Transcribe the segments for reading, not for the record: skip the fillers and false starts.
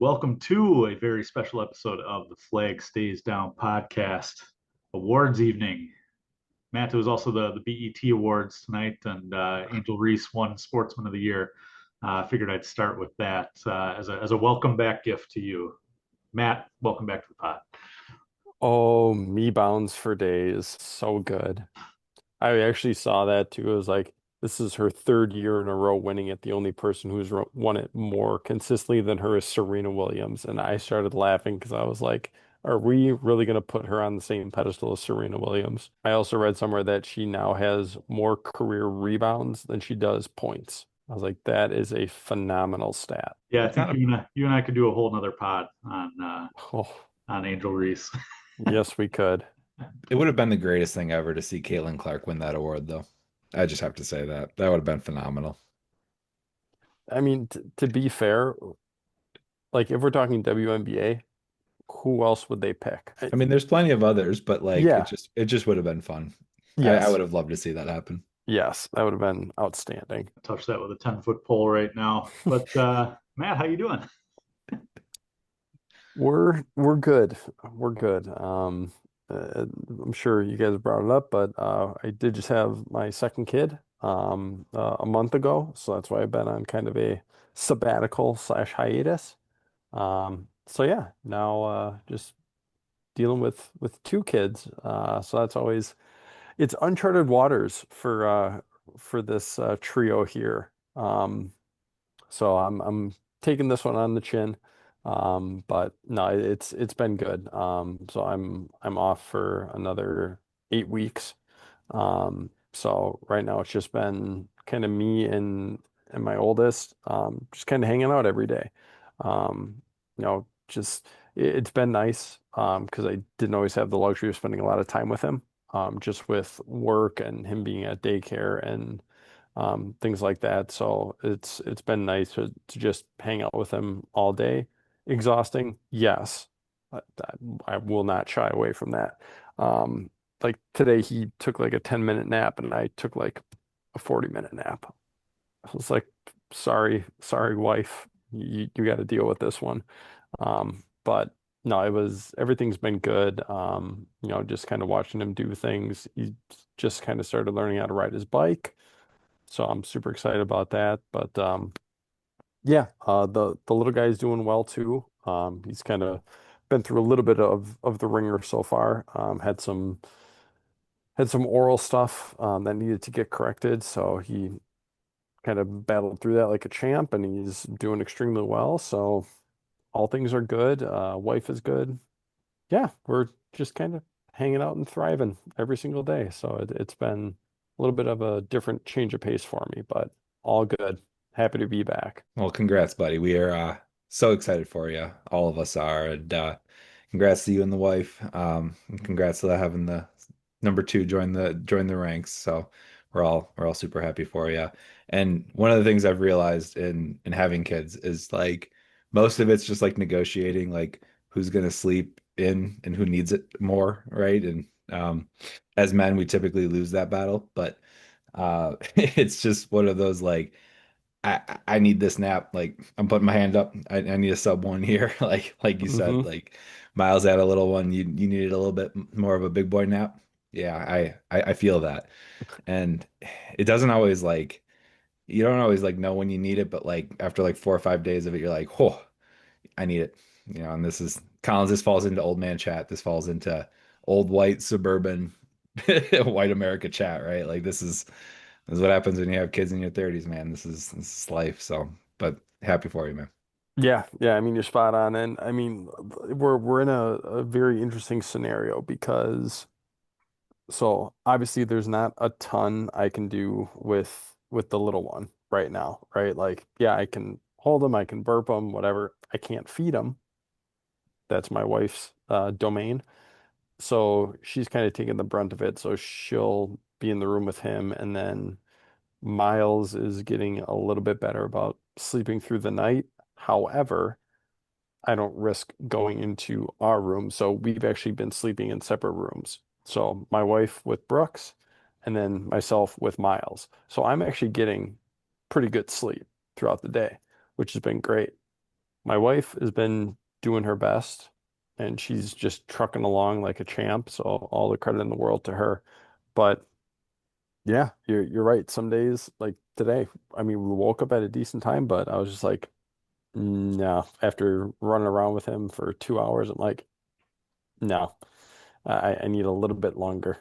Welcome to a very special episode of the Flag Stays Down podcast awards evening. Matt, it was also the BET Awards tonight, and Angel Reese won Sportsman of the Year. I figured I'd start with that as a welcome back gift to you. Matt, welcome back to the pod. Oh, me bounds for days. So good. I actually saw that too. It was like, this is her third year in a row winning it. The only person who's won it more consistently than her is Serena Williams. And I started laughing because I was like, are we really going to put her on the same pedestal as Serena Williams? I also read somewhere that she now has more career rebounds than she does points. I was like, that is a phenomenal stat. Yeah, I It's think not a, you and I could do a whole nother pod Oh, on Angel Reese. yes, we could. it would have been the greatest thing ever to see Caitlin Clark win that award, though. I just have to say that. That would have been phenomenal. I mean, t to be fair, like if we're talking WNBA, who else would they pick? I mean, there's plenty of others, but like Yeah, it just would have been fun. I yes, would have loved to see that happen. yes, that would have been outstanding. Touch that with a 10-foot pole right now. But Matt, how you doing? We're good. We're good. I'm sure you guys brought it up, but I did just have my second kid a month ago, so that's why I've been on kind of a sabbatical slash hiatus. So yeah, now just dealing with two kids. So that's always it's uncharted waters for this trio here. So I'm taking this one on the chin. But no, it's been good. So I'm off for another 8 weeks. So right now it's just been kind of me and my oldest, just kind of hanging out every day. Just it's been nice because I didn't always have the luxury of spending a lot of time with him, just with work and him being at daycare and things like that. So it's been nice to just hang out with him all day. Exhausting, yes. I will not shy away from that. Like today, he took like a 10-minute nap, and I took like a 40-minute nap. I was like, sorry, wife, you got to deal with this one. But no, everything's been good. Just kind of watching him do things. He just kind of started learning how to ride his bike. So I'm super excited about that. But yeah, the little guy is doing well too. He's kind of been through a little bit of the ringer so far. Had some oral stuff that needed to get corrected, so he kind of battled through that like a champ, and he's doing extremely well. So all things are good. Wife is good. Yeah, we're just kind of hanging out and thriving every single day. So it's been a little bit of a different change of pace for me, but all good. Happy to be back. Well, congrats, buddy. We are so excited for you. All of us are. And congrats to you and the wife. And congrats to having the number two join the ranks. So we're all super happy for you. And one of the things I've realized in having kids is like most of it's just like negotiating like who's gonna sleep in and who needs it more, right? And as men, we typically lose that battle, but it's just one of those like I need this nap. Like I'm putting my hand up. I need a sub one here. Like you said, Hmm. like Miles had a little one. You needed a little bit more of a big boy nap. Yeah, I feel that. And it doesn't always like you don't always like know when you need it, but like after like 4 or 5 days of it, you're like, oh, I need it. And this is Collins, this falls into old man chat. This falls into old white suburban white America chat, right? Like this is what happens when you have kids in your 30s, man. This is life. So, but happy for you, man. Yeah, yeah. I mean, you're spot on, and I mean, we're in a very interesting scenario because so obviously there's not a ton I can do with the little one right now, right? Like, yeah, I can hold him, I can burp him, whatever. I can't feed him. That's my wife's domain. So she's kind of taking the brunt of it. So she'll be in the room with him, and then Miles is getting a little bit better about sleeping through the night. However, I don't risk going into our room. So we've actually been sleeping in separate rooms. So my wife with Brooks and then myself with Miles. So I'm actually getting pretty good sleep throughout the day, which has been great. My wife has been doing her best and she's just trucking along like a champ. So all the credit in the world to her. But yeah, you're right. Some days like today, I mean, we woke up at a decent time, but I was just like, no. After running around with him for 2 hours, I'm like, no, I need a little bit longer.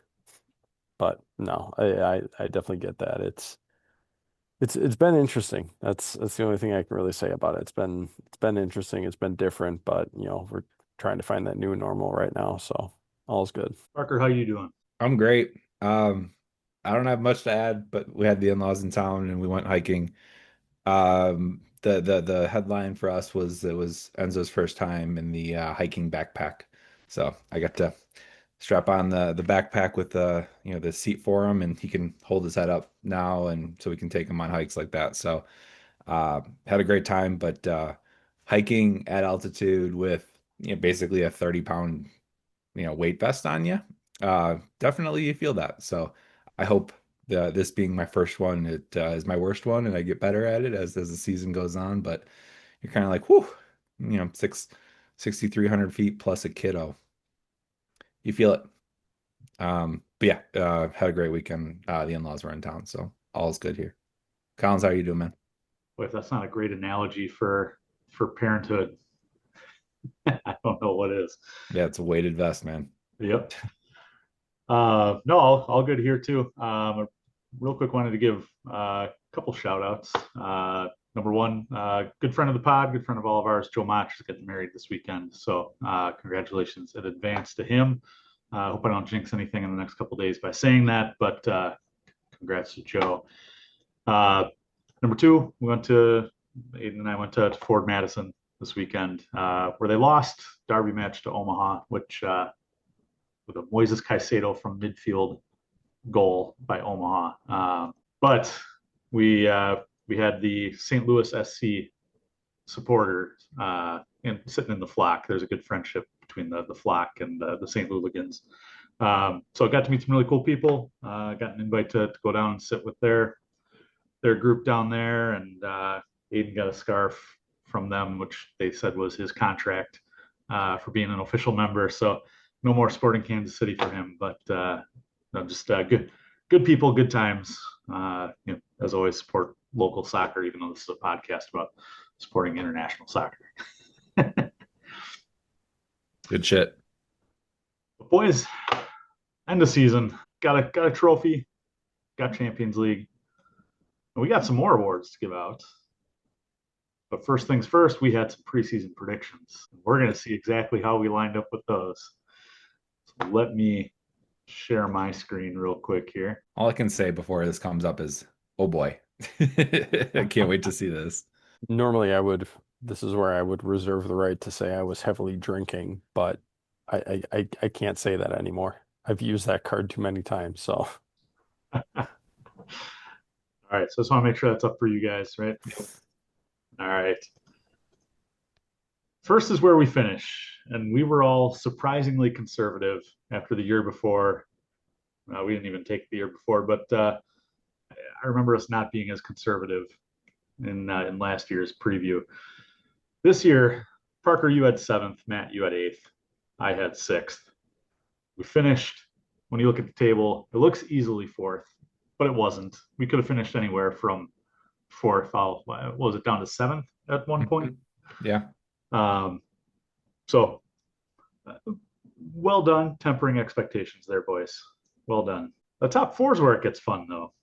But no, I definitely get that. It's been interesting. That's the only thing I can really say about it. It's been interesting. It's been different, but we're trying to find that new normal right now. So all's good. Parker, how you doing? I'm great. I don't have much to add, but we had the in-laws in town and we went hiking. The headline for us was it was Enzo's first time in the hiking backpack. So I got to strap on the backpack with the seat for him, and he can hold his head up now, and so we can take him on hikes like that. So had a great time, but hiking at altitude with basically a 30-pound weight vest on you, definitely you feel that. So I hope this being my first one, it is my worst one, and I get better at it as the season goes on. But you're kind of like, whew, 6,300 feet plus a kiddo. You feel it. But yeah, had a great weekend. The in-laws were in town, so all's good here. Collins, how are you doing, man? Boy, if that's not a great analogy for parenthood, I don't know what is. Yeah, it's a weighted vest, man. Yep. No, all good here too. Real quick, wanted to give a couple shout outs. Number one, good friend of the pod, good friend of all of ours, Joe Mach is getting married this weekend. So congratulations in advance to him. Hope I don't jinx anything in the next couple days by saying that, but congrats to Joe. Number two, Aiden and I went to Ford Madison this weekend, where they lost derby match to Omaha, which with a Moises Caicedo from midfield goal by Omaha. But we had the St. Louis SC supporters and sitting in the flock. There's a good friendship between the flock and the St. Louligans. So I got to meet some really cool people. Got an invite to go down and sit with their group down there, and Aiden got a scarf from them, which they said was his contract for being an official member. So no more Sporting Kansas City for him, but no, just good people, good times. As always, support local soccer, even though this is a podcast about supporting international soccer. Good shit. But boys, end of season. Got a trophy. Got Champions League. And we got some more awards to give out. But first things first, we had some preseason predictions. We're going to see exactly how we lined up with those. So let me share my screen real quick here. All I can say before this comes up is, oh boy. I can't wait to see this. Normally, this is where I would reserve the right to say I was heavily drinking, but I can't say that anymore. I've used that card too many times, so. All right, so I just want to make sure that's up for you guys, right? All right. First is where we finish, and we were all surprisingly conservative after the year before. We didn't even take the year before, but I remember us not being as conservative in last year's preview. This year, Parker, you had seventh, Matt, you had eighth, I had sixth. We finished, when you look at the table, it looks easily fourth, but it wasn't. We could have finished anywhere from fourth, what was it, down to seventh at one point? Yeah. So well done, tempering expectations there, boys. Well done. The top four is where it gets fun, though.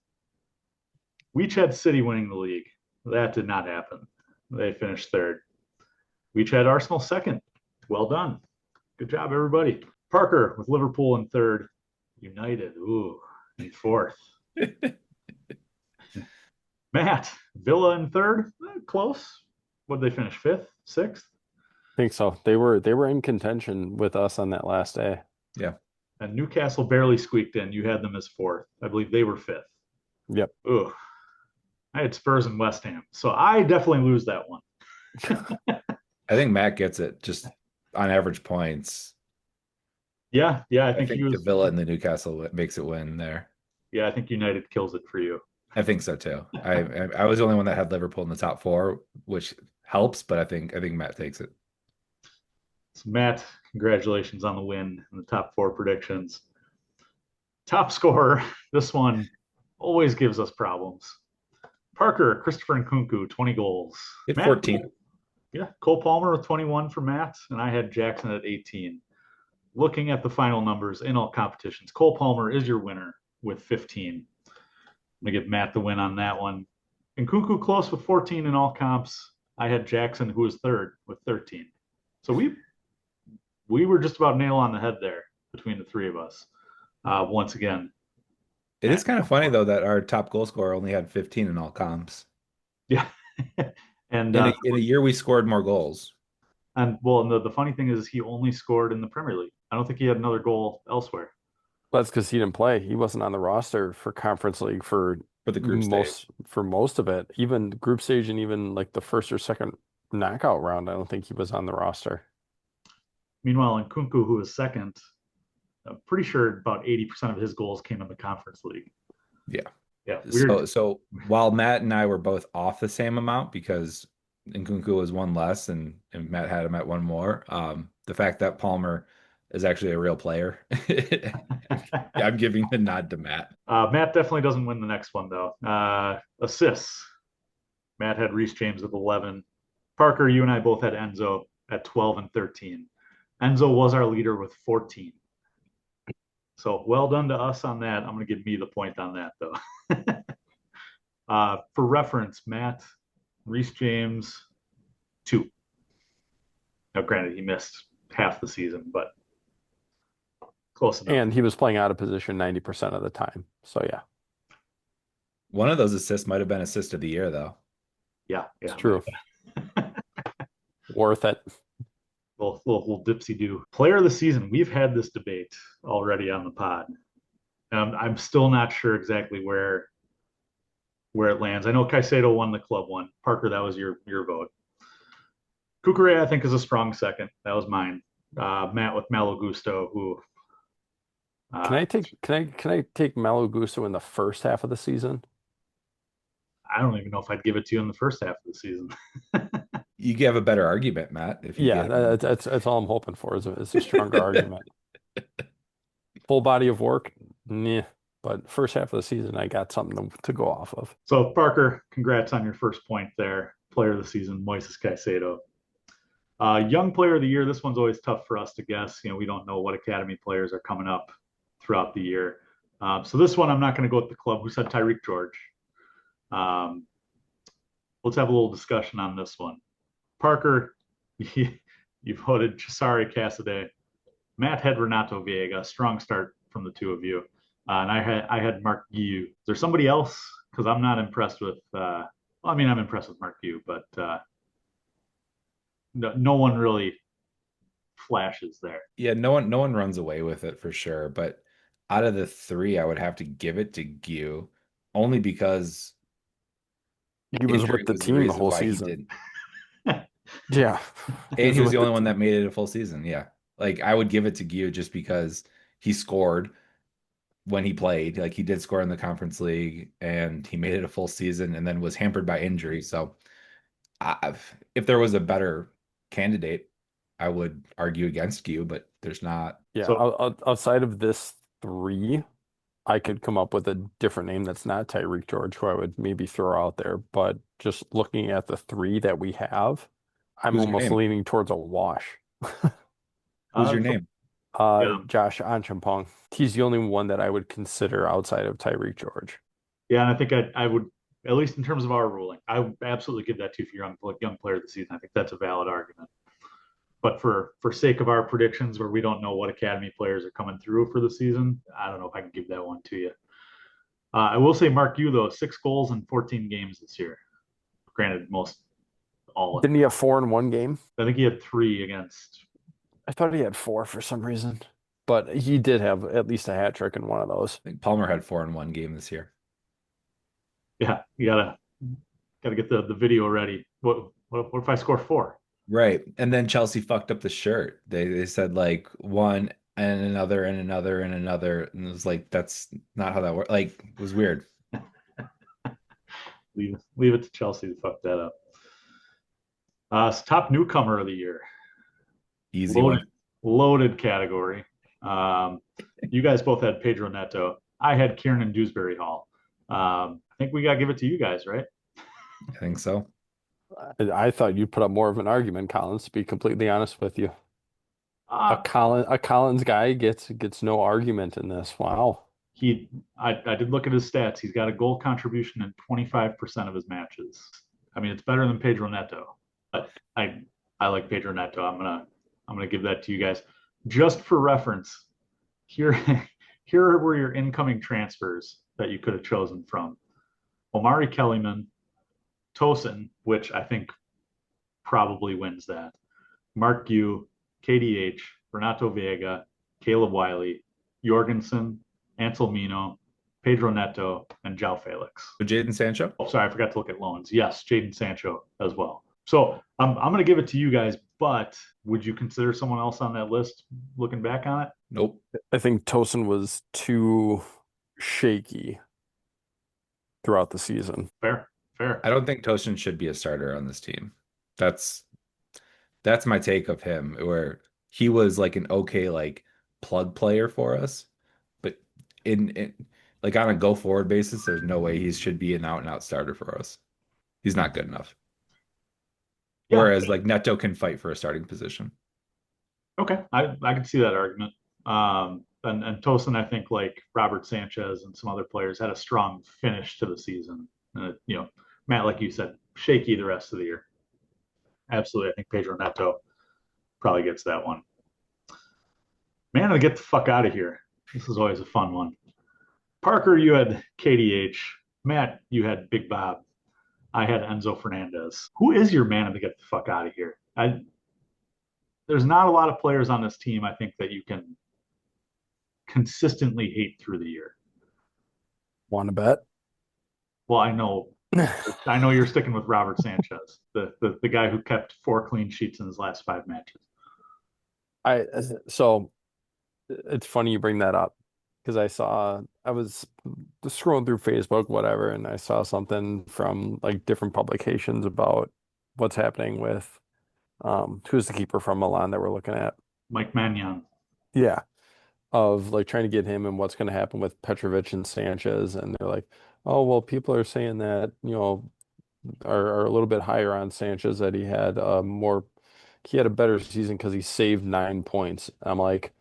We each had City winning the league. That did not happen. They finished third. We each had Arsenal second. Well done. Good job, everybody. Parker with Liverpool in third. United, in fourth. Matt, Villa in third. Close. What did they finish? Fifth? Sixth? I think so. They were in contention with us on that last day. Yeah. And Newcastle barely squeaked in. You had them as fourth. I believe they were fifth. Yep. Ooh. I had Spurs and West Ham. So I definitely lose that one. I think Matt gets it just on average points. Yeah. I think the Villa and the Newcastle makes it win there. Yeah, I think United kills it for you. I think so too. I was the only one that had Liverpool in the top four, which helps, but I think Matt takes it. So Matt, congratulations on the win in the top four predictions. Top scorer, this one always gives us problems. Parker, Christopher Nkunku, 20 goals. Hit Matt, 14. yeah, Cole Palmer with 21 for Matt, and I had Jackson at 18. Looking at the final numbers in all competitions, Cole Palmer is your winner with 15. I'm going to give Matt the win on that one. Nkunku close with 14 in all comps. I had Jackson, who was third, with 13. So we were just about nail on the head there between the three of us. Once again, It is Matt. kind of funny though that our top goal scorer only had 15 in all comps. Yeah. and In a year we scored more goals. and the funny thing is he only scored in the Premier League. I don't think he had another goal elsewhere. Well, that's because he didn't play. He wasn't on the roster for Conference League For the group stage. for most of it. Even group stage and even like the first or second knockout round, I don't think he was on the roster. Meanwhile, Nkunku, who was second, I'm pretty sure about 80% of his goals came in the Conference League. Yeah. Yeah, weird. So while Matt and I were both off the same amount because Nkunku was one less and Matt had him at one more, the fact that Palmer is actually a real player, I'm giving the nod to Matt. Matt definitely doesn't win the next one, though. Assists. Matt had Reece James with 11. Parker, you and I both had Enzo at 12 and 13. Enzo was our leader with 14. So well done to us on that. I'm going to give me the point on that, though. For reference, Matt, Reece James, 2. Now, granted, he missed half the season, but close enough. And he was playing out of position 90% of the time. So yeah, One of those assists might have been assist of the year, though. Yeah, it's true. Worth it. Little dipsy do. Player of the season. We've had this debate already on the pod. I'm still not sure exactly where it lands. I know Caicedo won the club one. Parker, that was your vote. Kukure, I think, is a strong second. That was mine. Matt with Malo Gusto, who Can I take Malo Gusto in the first half of the season? I don't even know if I'd give it to you in the first half of the season. You have a better argument, Matt, if you Yeah, get him. that's all I'm hoping for is a stronger argument. Full body of work, nah. But first half of the season, I got something to go off of. So Parker, congrats on your first point there. Player of the season, Moises Caicedo. Young player of the year. This one's always tough for us to guess. We don't know what academy players are coming up throughout the year. So this one, I'm not going to go with the club. Who said Tyreek George? Let's have a little discussion on this one. Parker, you voted Cesare Casadei. Matt had Renato Viega. Strong start from the two of you. And I had Mark Guiu. Is there somebody else? Because I'm not impressed with. I'm impressed with Mark Guiu, but no one really flashes there. Yeah, no one runs away with it for sure. But out of the three, I would have to give it to Gyu, only because He was injury with the was the team the reason whole why he season. didn't. Yeah. And he was the with only one that team. made it a full season. Yeah. Like I would give it to Gyu just because he scored when he played. Like he did score in the Conference League and he made it a full season and then was hampered by injury. So if there was a better candidate, I would argue against Gyu, but there's not. Yeah, So outside of this three, I could come up with a different name that's not Tyreek George, who I would maybe throw out there. But just looking at the three that we have, I'm Who's your almost name? leaning towards a wash. Who's your name? Yeah, Josh Anchampong. He's the only one that I would consider outside of Tyreek George. yeah, and I think I would, at least in terms of our ruling, I would absolutely give that to you for young player of the season. I think that's a valid argument. But for sake of our predictions, where we don't know what academy players are coming through for the season, I don't know if I can give that one to you. I will say Mark Yu, though, 6 goals in 14 games this year. Granted, most all. Didn't he have 4 in one game? I think he had 3 against. I thought he had 4 for some reason, but he did have at least a hat trick in one of those. I think Palmer had 4 in one game this year. Yeah, you gotta get the video ready. What if I score 4? Right. And then Chelsea fucked up the shirt. They said like one and another and another and another. And it was like, that's not how that works. Like, it was weird. Leave it to Chelsea to fuck that up. It's top newcomer of the year. Easy Loaded, one. loaded category. Um, you guys both had Pedro Neto. I had Kieran Dewsbury Hall. I think we got to give it to you guys, right? I think so. I thought you'd put up more of an argument, Collins, to be completely honest with you. Uh, A Collins guy gets no argument in this. Wow. I did look at his stats. He's got a goal contribution in 25% of his matches. I mean, it's better than Pedro Neto, but I like Pedro Neto. I'm gonna give that to you guys just for reference. Here here were your incoming transfers that you could have chosen from: Omari Kellyman, Tosin, which I think probably wins that, Mark Yu, KDH, Renato Vega, Caleb Wiley, Jorgensen, Ansel Mino, Pedro Neto, and João Felix. With Jadon Sancho? Oh, sorry, I forgot to look at loans. Yes, Jadon Sancho as well. So I'm going to give it to you guys, but would you consider someone else on that list looking back on it? Nope. I think Tosin was too shaky throughout the season. Fair, fair. I don't think Toshin should be a starter on this team. That's that's my take of him, where he was like an okay like plug player for us, but in like on a go forward basis, there's no way he should be an out and out starter for us. He's not good enough. Yeah, Whereas like Neto can fight for a starting position. okay. I can see that argument. And Tosin, I think like Robert Sanchez and some other players had a strong finish to the season. Matt, like you said, shaky the rest of the year. Absolutely. I think Pedro Neto probably gets that one. Man, to get the fuck out of here. This is always a fun one. Parker, you had KDH. Matt, you had Big Bob. I had Enzo Fernandez. Who is your man to get the fuck out of here? There's not a lot of players on this team, I think, that you can consistently hate through the year. Want to bet? Well, I know you're sticking with Robert Sanchez, the guy who kept 4 clean sheets in his last 5 matches. So it's funny you bring that up because I was scrolling through Facebook, whatever, and I saw something from like different publications about what's happening with who's the keeper from Milan that we're looking at. Mike Magnan. Yeah. Of like trying to get him and what's going to happen with Petrovic and Sanchez. And they're like, oh, well, people are saying that, are a little bit higher on Sanchez that he had a better season because he saved 9 points. I'm like,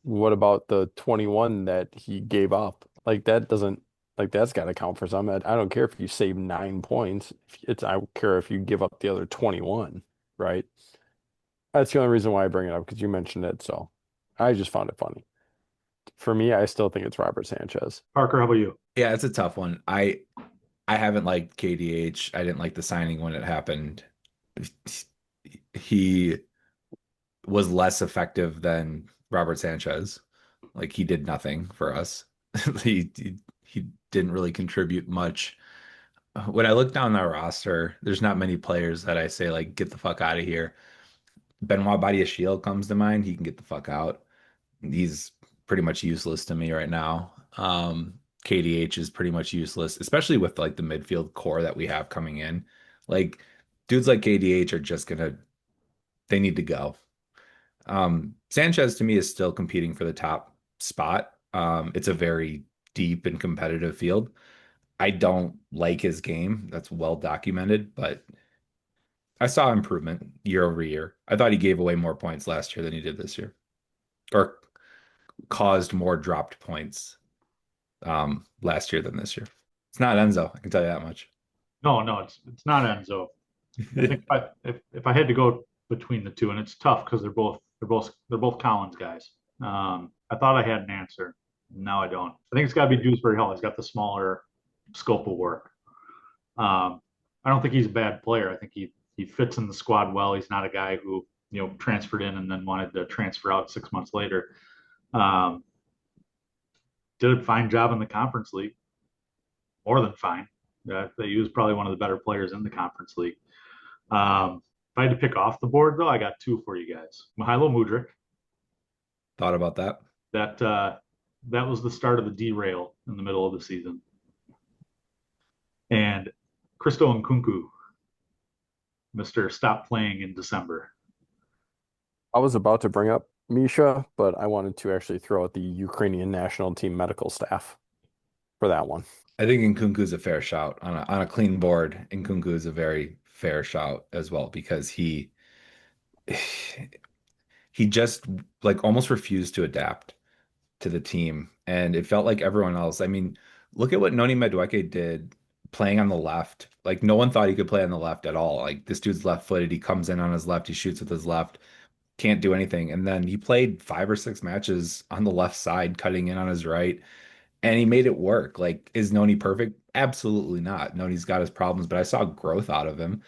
what about the 21 that he gave up? Like that doesn't like that's got to count for some. I don't care if you save 9 points. I don't care if you give up the other 21, right? That's the only reason why I bring it up because you mentioned it. So I just found it funny. For me, I still think it's Robert Sanchez. Parker, how about you? Yeah, it's a tough one. I haven't liked KDH. I didn't like the signing when it happened. He was less effective than Robert Sanchez. Like he did nothing for us. He didn't really contribute much. When I look down our roster, there's not many players that I say like get the fuck out of here. Benoit Badiashile comes to mind. He can get the fuck out. He's pretty much useless to me right now. KDH is pretty much useless, especially with like the midfield core that we have coming in. Like dudes like KDH are just gonna they need to go. Sanchez to me is still competing for the top spot. It's a very deep and competitive field. I don't like his game. That's well documented, but I saw improvement year over year. I thought he gave away more points last year than he did this year, or caused more dropped points last year than this year. It's not Enzo, I can tell you that much. No, no, it's not Enzo. I think if I had to go between the two, and it's tough because they're both Collins guys. I thought I had an answer. Now I don't. I think it's got to be Dewsbury Hall. He's got the smaller scope of work. I don't think he's a bad player. I think he fits in the squad well. He's not a guy who transferred in and then wanted to transfer out 6 months later. Um, did a fine job in the conference league, more than fine. He was probably one of the better players in the conference league. If I had to pick off the board, though, I got two for you guys. Mihajlo Mudryk. Thought about that. That was the start of the derail in the middle of the season. And Christo Nkunku. Mr. Stop Playing in December. I was about to bring up Misha, but I wanted to actually throw out the Ukrainian national team medical staff for that one. I think Nkunku's a fair shout on a clean board. Nkunku is a very fair shout as well because he just like almost refused to adapt to the team, and it felt like everyone else. I mean, look at what Noni Madueke did playing on the left. Like no one thought he could play on the left at all. Like this dude's left-footed. He comes in on his left. He shoots with his left. Can't do anything. And then he played 5 or 6 matches on the left side, cutting in on his right, and he made it work. Like, is Noni perfect? Absolutely not. Noni's got his problems, but I saw growth out of him.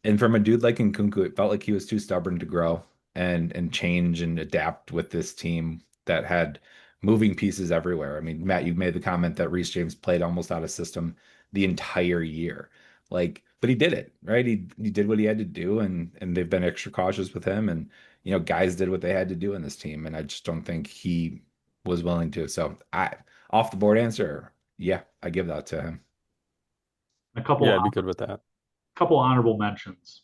And from a dude like Nkunku, it felt like he was too stubborn to grow and change and adapt with this team that had moving pieces everywhere. I mean, Matt, you made the comment that Reece James played almost out of system the entire year. Like, but he did it, right? He did what he had to do, and they've been extra cautious with him. And guys did what they had to do in this team, and I just don't think he was willing to. So I off the board answer, yeah, I give that to him. A couple Yeah, I'd be good with that. couple honorable mentions.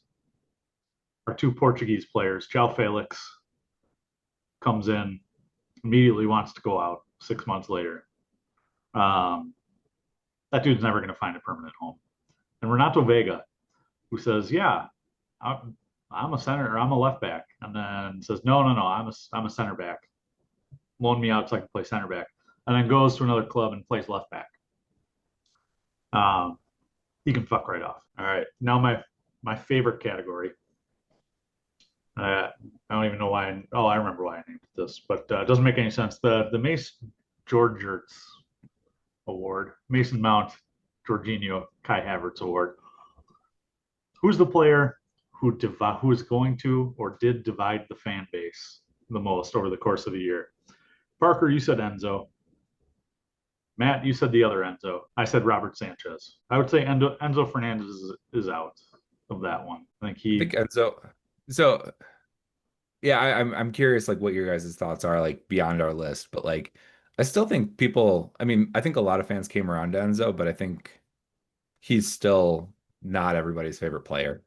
Our two Portuguese players, João Felix comes in, immediately wants to go out 6 months later. Um, that dude's never going to find a permanent home. And Renato Vega, who says, "Yeah, I'm a center or I'm a left back," and then says, "No, no, no, I'm a center back. Loan me out so I can play center back," and then goes to another club and plays left back. Um, he can fuck right off. All right, now my favorite category. I don't even know why. I remember why I named this, but it doesn't make any sense. The Mason Georgerts Award, Mason Mount, Jorginho, Kai Havertz Award. Who's the player who is going to or did divide the fan base the most over the course of the year? Parker, you said Enzo. Matt, you said the other Enzo. I said Robert Sanchez. I would say Enzo Fernandez is out of that one. I think I he think Enzo. So yeah, I'm curious like what your guys' thoughts are like beyond our list, but like I still think people. I mean, I think a lot of fans came around to Enzo, but I think he's still not everybody's favorite player.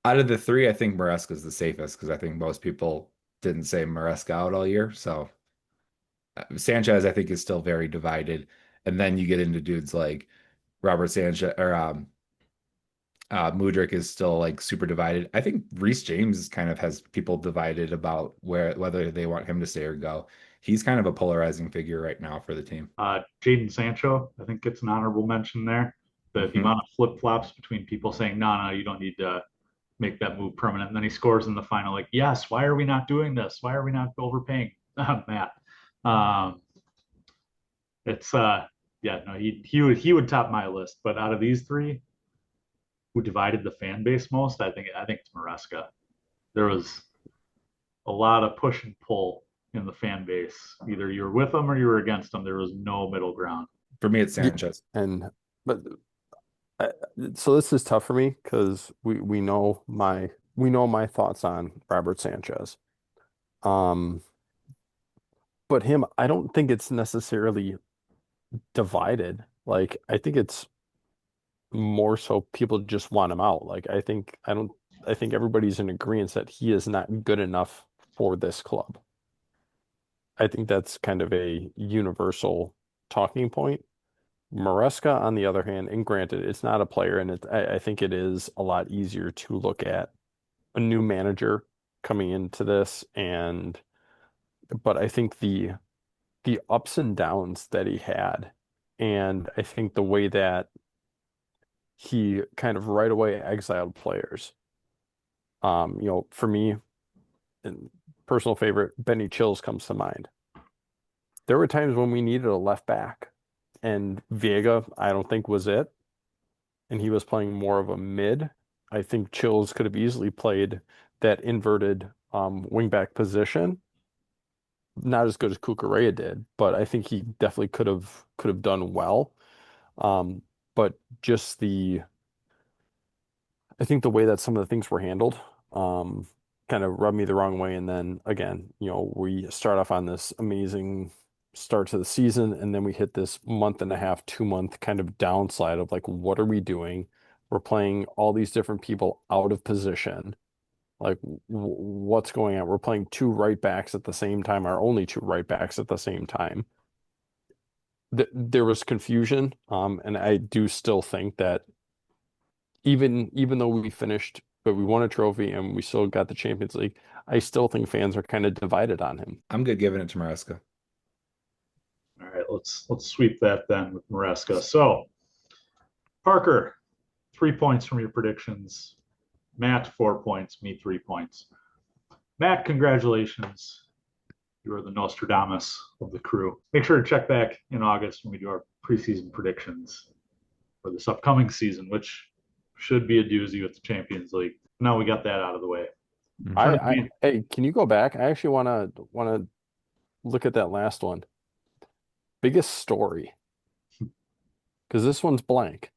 Out of the three, I think Maresca's the safest because I think most people didn't say Maresca out all year. So Sanchez, I think, is still very divided. And then you get into dudes like Robert Sanchez or Mudryk is still like super divided. I think Reece James kind of has people divided about whether they want him to stay or go. He's kind of a polarizing figure right now for the team. Jaden Sancho, I think gets an honorable mention there. The Mhm. amount of flip flops between people saying, "No, no, you don't need to make that move permanent," and then he scores in the final. Like, yes, why are we not doing this? Why are we not overpaying Matt? Um, it's yeah, no, he would top my list. But out of these three, who divided the fan base most? I think it's Maresca. There was a lot of push and pull in the fan base. Either you were with them or you were against them. There was no middle ground. For me, it's Yeah, Sanchez. and but I, so this is tough for me because we know my thoughts on Robert Sanchez. Um, but him, I don't think it's necessarily divided. Like I think it's more so people just want him out. Like I think everybody's in agreement that he is not good enough for this club. I think that's kind of a universal talking point. Maresca, on the other hand, and granted, it's not a player, and I think it is a lot easier to look at a new manager coming into this, but I think the ups and downs that he had, and I think the way that he kind of right away exiled players. For me, and personal favorite, Benny Chills comes to mind. There were times when we needed a left back, and Vega, I don't think was it, and he was playing more of a mid. I think Chills could have easily played that inverted wingback position. Not as good as Cucurella did, but I think he definitely could have done well. Um, but just I think the way that some of the things were handled, um, kind of rubbed me the wrong way. And then again, we start off on this amazing start to the season, and then we hit this month and a half, 2 month kind of downslide of like, what are we doing? We're playing all these different people out of position. Like, what's going on? We're playing two right backs at the same time, our only two right backs at the same time. There was confusion, and I do still think that even though we finished, but we won a trophy and we still got the Champions League, I still think fans are kind of divided on him. I'm good giving it to Maresca. All right, let's sweep that then with Maresca. So, Parker, 3 points from your predictions. Matt, 4 points. Me, 3 points. Matt, congratulations. You are the Nostradamus of the crew. Make sure to check back in August when we do our preseason predictions for this upcoming season, which should be a doozy with the Champions League. Now we got that out of the way. Hey, can you go back? I actually wanna look at that last one. Biggest story, because this one's blank.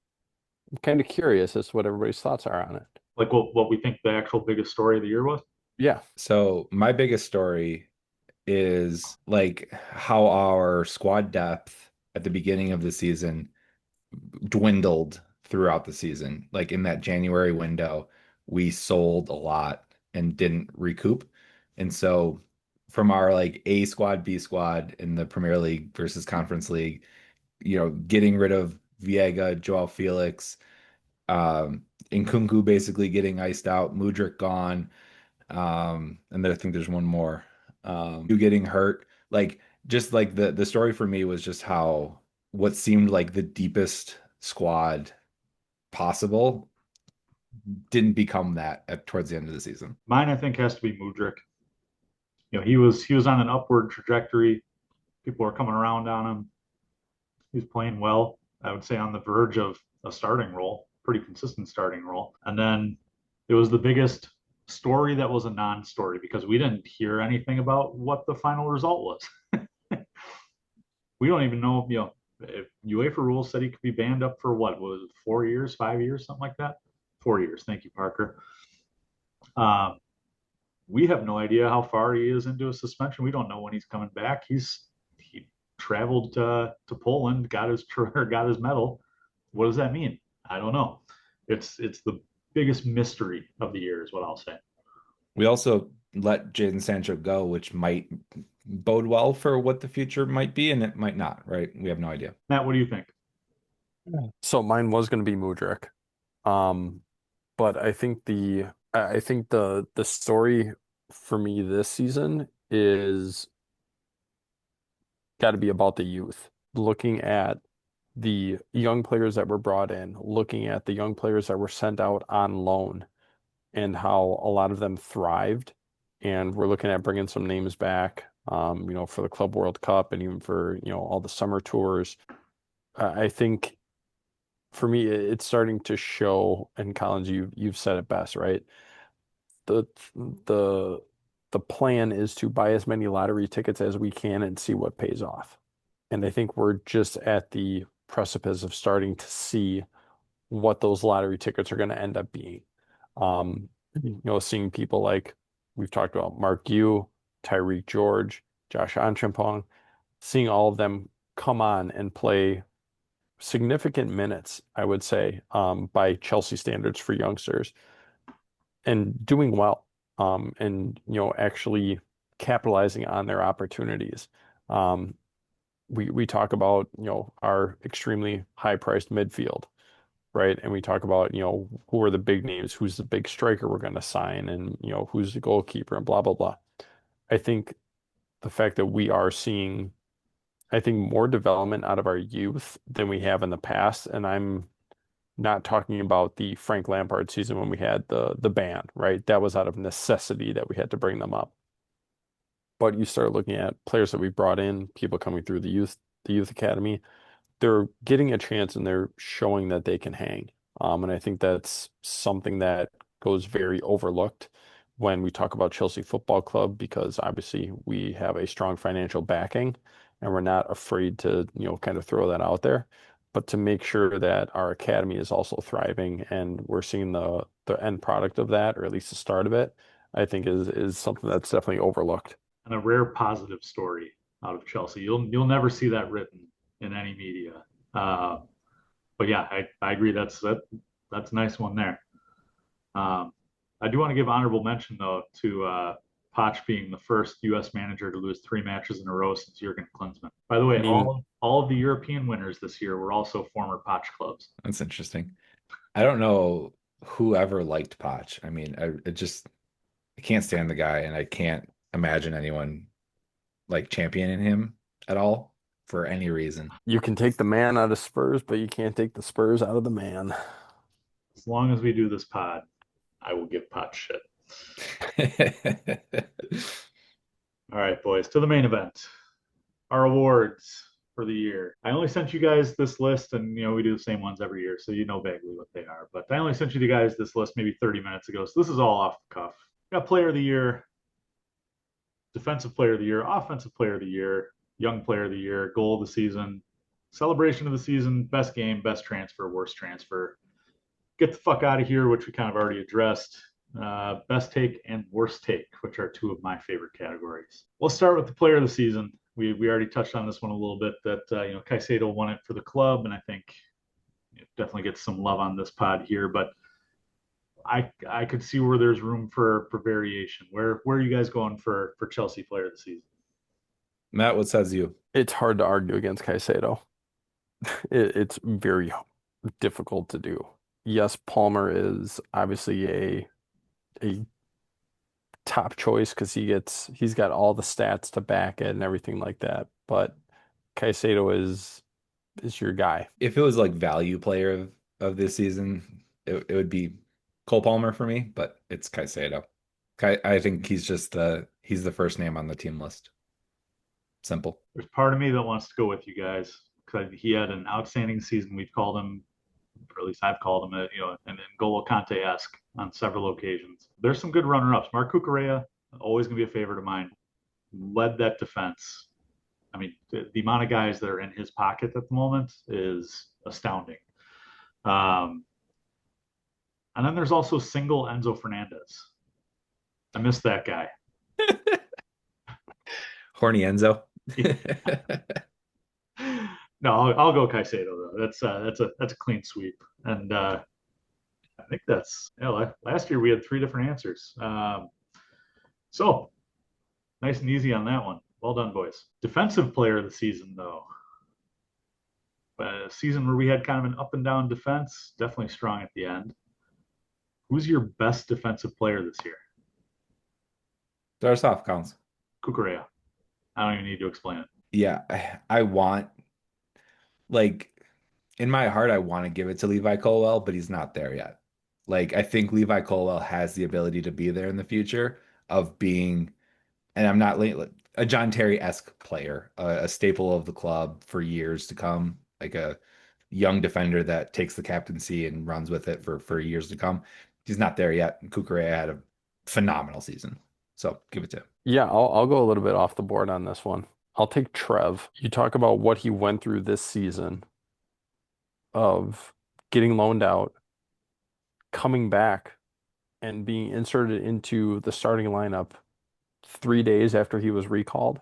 I'm kind of curious as to what everybody's thoughts are on it. Like what we think the actual biggest story of the year was? Yeah. So my biggest story is like how our squad depth at the beginning of the season dwindled throughout the season. Like in that January window, we sold a lot and didn't recoup. And so from our like A squad, B squad in the Premier League versus Conference League, getting rid of Viega, Joao Felix, Nkunku basically getting iced out, Mudryk gone, and then I think there's one more. You getting hurt. Like just like the story for me was just how what seemed like the deepest squad possible didn't become that towards the end of the season. Mine, I think, has to be Mudryk. He was on an upward trajectory. People were coming around on him. He was playing well. I would say on the verge of a starting role, pretty consistent starting role. And then it was the biggest story that was a non-story because we didn't hear anything about what the final result was. We don't even know, if UEFA rules said he could be banned up for what was it, 4 years, 5 years, something like that. 4 years. Thank you, Parker. We have no idea how far he is into a suspension. We don't know when he's coming back. He traveled to Poland, got his medal. What does that mean? I don't know. It's the biggest mystery of the year, is what I'll say. We also let Jadon Sancho go, which might bode well for what the future might be, and it might not, right? We have no idea. Matt, what do you think? So mine was going to be Mudryk. But I think the story for me this season is got to be about the youth. Looking at the young players that were brought in, looking at the young players that were sent out on loan, and how a lot of them thrived. And we're looking at bringing some names back, for the Club World Cup and even for, all the summer tours. I think for me, it's starting to show, and Collins, you've said it best, right? The the the plan is to buy as many lottery tickets as we can and see what pays off. And I think we're just at the precipice of starting to see what those lottery tickets are going to end up being. Seeing people like we've talked about Mark Yu, Tyreek George, Josh Anchampong, seeing all of them come on and play significant minutes, I would say, by Chelsea standards for youngsters, and doing well, and actually capitalizing on their opportunities. Um, we talk about our extremely high-priced midfield, right? And we talk about who are the big names, who's the big striker we're going to sign, and who's the goalkeeper, and blah blah blah. I think the fact that we are seeing, I think, more development out of our youth than we have in the past, and I'm not talking about the Frank Lampard season when we had the ban, right? That was out of necessity that we had to bring them up. But you start looking at players that we brought in, people coming through the youth academy, they're getting a chance and they're showing that they can hang. And I think that's something that goes very overlooked when we talk about Chelsea Football Club, because obviously we have a strong financial backing and we're not afraid to, kind of throw that out there. But to make sure that our academy is also thriving and we're seeing the end product of that, or at least the start of it, I think is something that's definitely overlooked. And a rare positive story out of Chelsea. You'll never see that written in any media. But yeah, I agree. That's That's a nice one there. Um, I do want to give honorable mention though to Poch being the first U.S. manager to lose 3 matches in a row since Jurgen Klinsmann. By the I way, mean, all of the European winners this year were also former Poch clubs. That's interesting. I don't know who ever liked Potch. I mean, I can't stand the guy, and I can't imagine anyone like championing him at all for any reason. you can take the man out of Spurs, but you can't take the Spurs out of the man. As long as we do this pod, I will give Poch shit. All right, boys, to the main event. Our awards for the year. I only sent you guys this list, and we do the same ones every year, so you know vaguely what they are. But I only sent you guys this list maybe 30 minutes ago, so this is all off the cuff. Got player of the year, defensive player of the year, offensive player of the year, young player of the year, goal of the season, celebration of the season, best game, best transfer, worst transfer. Get the fuck out of here, which we kind of already addressed. Best take and worst take, which are two of my favorite categories. We'll start with the player of the season. We already touched on this one a little bit that Caicedo won it for the club, and I think it definitely gets some love on this pod here. But I could see where there's room for variation. Where are you guys going for Chelsea player of the season? Matt, what says you? It's hard to argue against Caicedo. It's very difficult to do. Yes, Palmer is obviously a top choice because he's got all the stats to back it and everything like that. But Caicedo is your guy. If it was like value player of this season, it would be Cole Palmer for me, but it's Caicedo. I think he's the first name on the team list. Simple. There's part of me that wants to go with you guys because he had an outstanding season. We've called him, or at least I've called him, an N'Golo Kante-esque on several occasions. There's some good runner-ups. Marc Cucurella, always going to be a favorite of mine, led that defense. I mean, the amount of guys that are in his pocket at the moment is astounding. And then there's also single Enzo Fernandez. I miss that guy. Horny Enzo. No, I'll go Caicedo though. That's a clean sweep, and I think that's last year we had 3 different answers. So nice and easy on that one. Well done, boys. Defensive player of the season though. A season where we had kind of an up and down defense, definitely strong at the end. Who's your best defensive player this year? Start off, Collins. Cucurella. I don't even need to explain it. Yeah, I want like in my heart, I want to give it to Levi Colwell, but he's not there yet. Like I think Levi Colwell has the ability to be there in the future of being, and I'm not a John Terry-esque player, a staple of the club for years to come, like a young defender that takes the captaincy and runs with it for years to come. He's not there yet. Cucurella had a phenomenal season, so give it to him. Yeah, I'll go a little bit off the board on this one. I'll take Trev. You talk about what he went through this season of getting loaned out, coming back, and being inserted into the starting lineup 3 days after he was recalled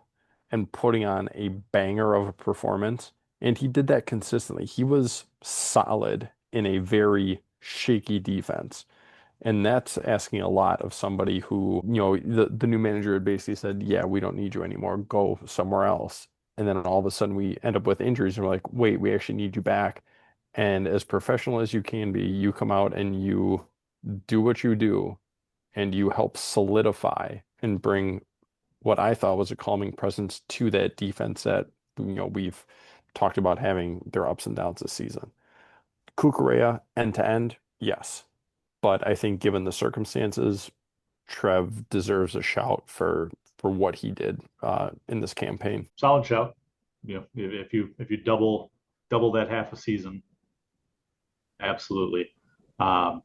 and putting on a banger of a performance. And he did that consistently. He was solid in a very shaky defense. And that's asking a lot of somebody who, the new manager had basically said, yeah, we don't need you anymore. Go somewhere else. And then all of a sudden we end up with injuries and we're like, wait, we actually need you back. And as professional as you can be, you come out and you do what you do and you help solidify and bring what I thought was a calming presence to that defense that, we've talked about having their ups and downs this season. Cucurella, end to end, yes. But I think given the circumstances, Trev deserves a shout for what he did in this campaign. Solid shout. If you double that half a season, absolutely. And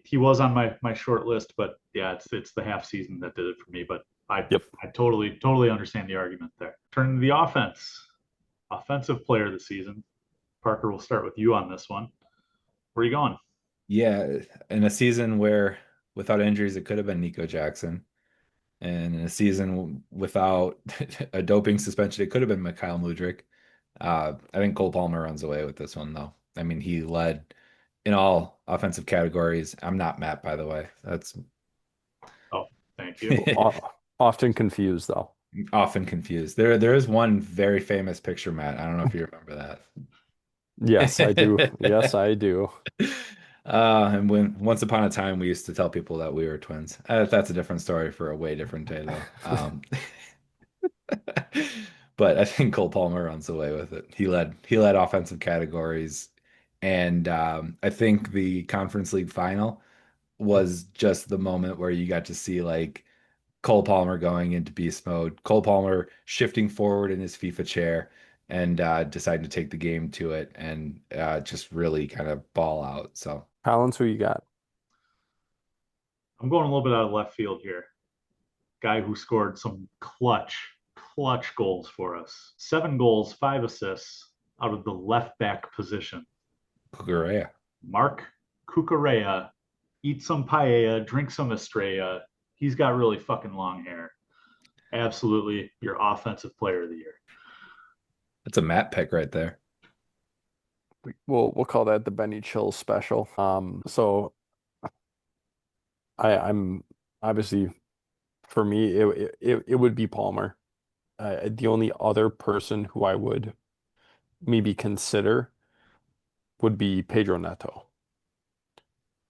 he was on my short list, but yeah, it's the half season that did it for me. But I totally understand the argument there. Turning to the offensive player of the season. Parker, we'll start with you on this one. Where are you going? Yeah, in a season where without injuries, it could have been Nico Jackson. And in a season without a doping suspension, it could have been Mikhail Mudryk. I think Cole Palmer runs away with this one, though. I mean, he led in all offensive categories. I'm not Matt, by the way. That's Oh, thank you. Often confused though. often confused. There is one very famous picture, Matt. I don't know if you remember Yes, I do. Yes, that. I do. And when once upon a time we used to tell people that we were twins. That's a different story for a way different day, though. But I think Cole Palmer runs away with it. He led offensive categories, and I think the Conference League final was just the moment where you got to see like Cole Palmer going into beast mode, Cole Palmer shifting forward in his FIFA chair and deciding to take the game to it and just really kind of ball out. So Collins, who you got? I'm going a little bit out of left field here. Guy who scored some clutch goals for us. 7 goals, 5 assists out of the left back position. Kukurea. Mark Cucurella. Eat some paella, drink some Estrella. He's got really fucking long hair. Absolutely your offensive player of the year. That's a Matt pick right there. We'll call that the Benny Chill special. So I'm obviously for me it would be Palmer. The only other person who I would maybe consider would be Pedro Neto.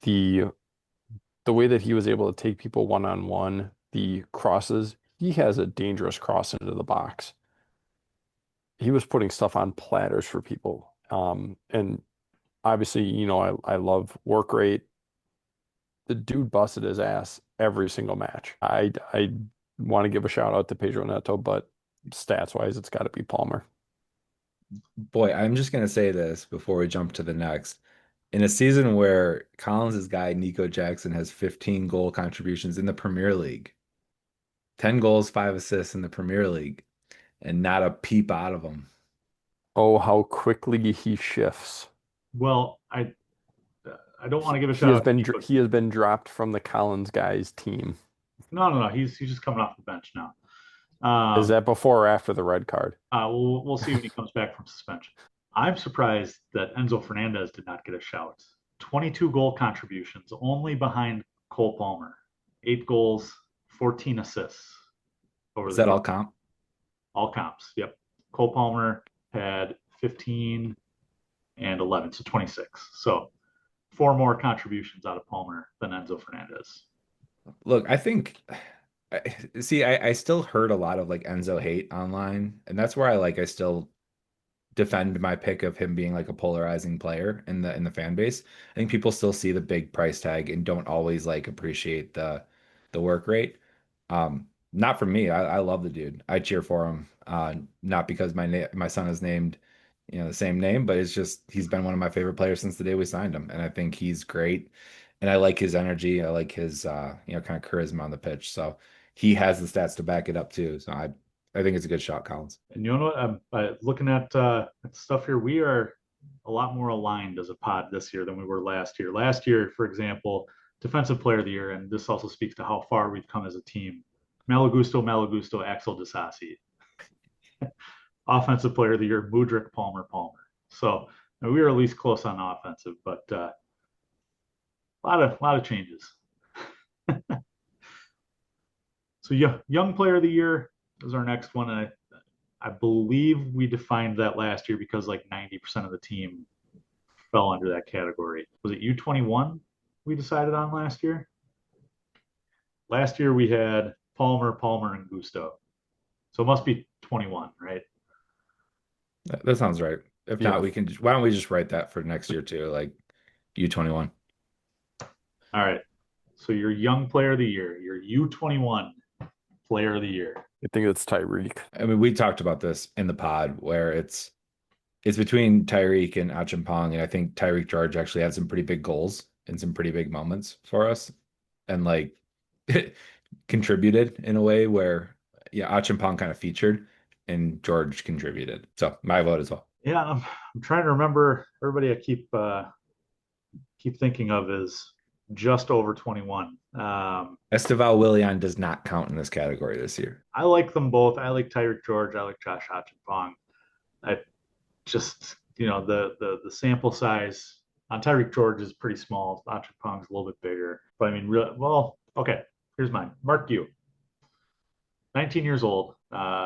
The the way that he was able to take people one on one, the crosses, he has a dangerous cross into the box. He was putting stuff on platters for people. And obviously, I love work rate. The dude busted his ass every single match. I want to give a shout out to Pedro Neto, but stats wise, it's got to be Palmer. Boy, I'm just gonna say this before we jump to the next. In a season where Collins' guy Nico Jackson has 15 goal contributions in the Premier League, 10 goals, 5 assists in the Premier League, and not a peep out of him. Oh, how quickly he shifts. Well, I don't want to give a He shout has out to been Nico. he has been dropped from the Collins guys team. No. He's just coming off the bench now. Is that before or after the red card? We'll see when he comes back from suspension. I'm surprised that Enzo Fernandez did not get a shout. 22 goal contributions, only behind Cole Palmer. 8 goals, 14 assists over Is the that year. all comp? All comps. Yep. Cole Palmer had 15 and 11, so 26. So 4 more contributions out of Palmer than Enzo Fernandez. Look, I think see, I still heard a lot of like Enzo hate online, and that's where I still defend my pick of him being like a polarizing player in the fan base. I think people still see the big price tag and don't always like appreciate the work rate. Not for me. I love the dude. I cheer for him. Not because my son is named, the same name, but it's just he's been one of my favorite players since the day we signed him, and I think he's great. And I like his energy. I like his kind of charisma on the pitch. So he has the stats to back it up too. So I think it's a good shot, Collins. And you know what? Looking at stuff here, we are a lot more aligned as a pod this year than we were last year. Last year, for example, defensive player of the year, and this also speaks to how far we've come as a team. Malagusto, Axel Disasi. Offensive player of the year, Mudryk, Palmer. So we were at least close on offensive, but a lot of changes. So yeah, young player of the year is our next one. I believe we defined that last year because like 90% of the team fell under that category. Was it U21 we decided on last year? Last year we had Palmer, and Gusto. So it must be 21, right? That sounds right. If not, Yeah. why don't we just write that for next year too, like U21. All right. So your young player of the year, your U21 player of the year. I think it's Tyreek. I mean, we talked about this in the pod where it's between Tyreek and Achimpong, and I think Tyreek George actually had some pretty big goals and some pretty big moments for us, and like contributed in a way where Achimpong kind of featured and George contributed. So my vote as well. Yeah, I'm trying to remember everybody I keep thinking of is just over 21. Esteval Willian does not count in this category this year. I like them both. I like Tyreek George. I like Josh Hotchinpong. I just the sample size Tyreek George is pretty small. Pong's a little bit bigger. But I mean, well, okay. Here's mine. Mark Yu, 19 years old,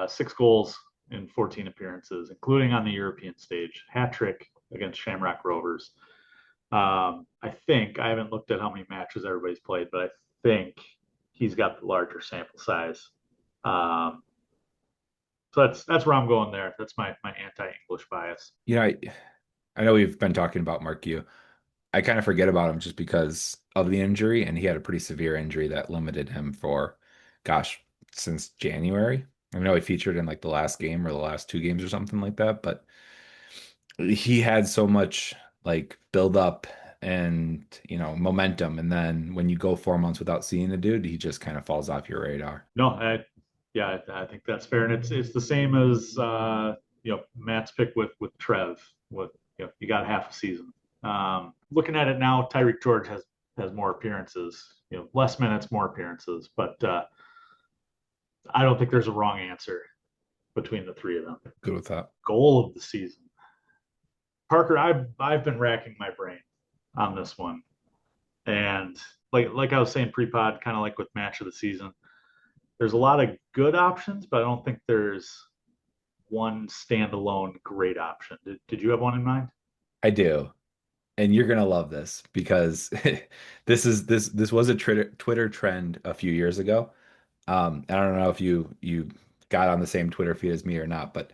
6 goals in 14 appearances, including on the European stage. Hat trick against Shamrock Rovers. I think I haven't looked at how many matches everybody's played, but I think he's got the larger sample size. So that's where I'm going there. That's my anti-English bias. I know we've been talking about Mark Yu. I kind of forget about him just because of the injury, and he had a pretty severe injury that limited him for, gosh, since January. I know he featured in like the last game or the last 2 games or something like that, but he had so much like build up and momentum, and then when you go 4 months without seeing the dude, he just kind of falls off your radar. No, yeah, I think that's fair, and it's the same as Matt's pick with Trev. With you got half a season. Looking at it now, Tyreek George has more appearances, less minutes, more appearances, but I don't think there's a wrong answer between the three of them. Good with that. Goal of the season. Parker, I've been racking my brain on this one, and like I was saying pre-pod, kind of like with match of the season, there's a lot of good options, but I don't think there's one standalone great option. Did you have one in mind? I do. And you're gonna love this because this was a Twitter trend a few years ago. I don't know if you got on the same Twitter feed as me or not, but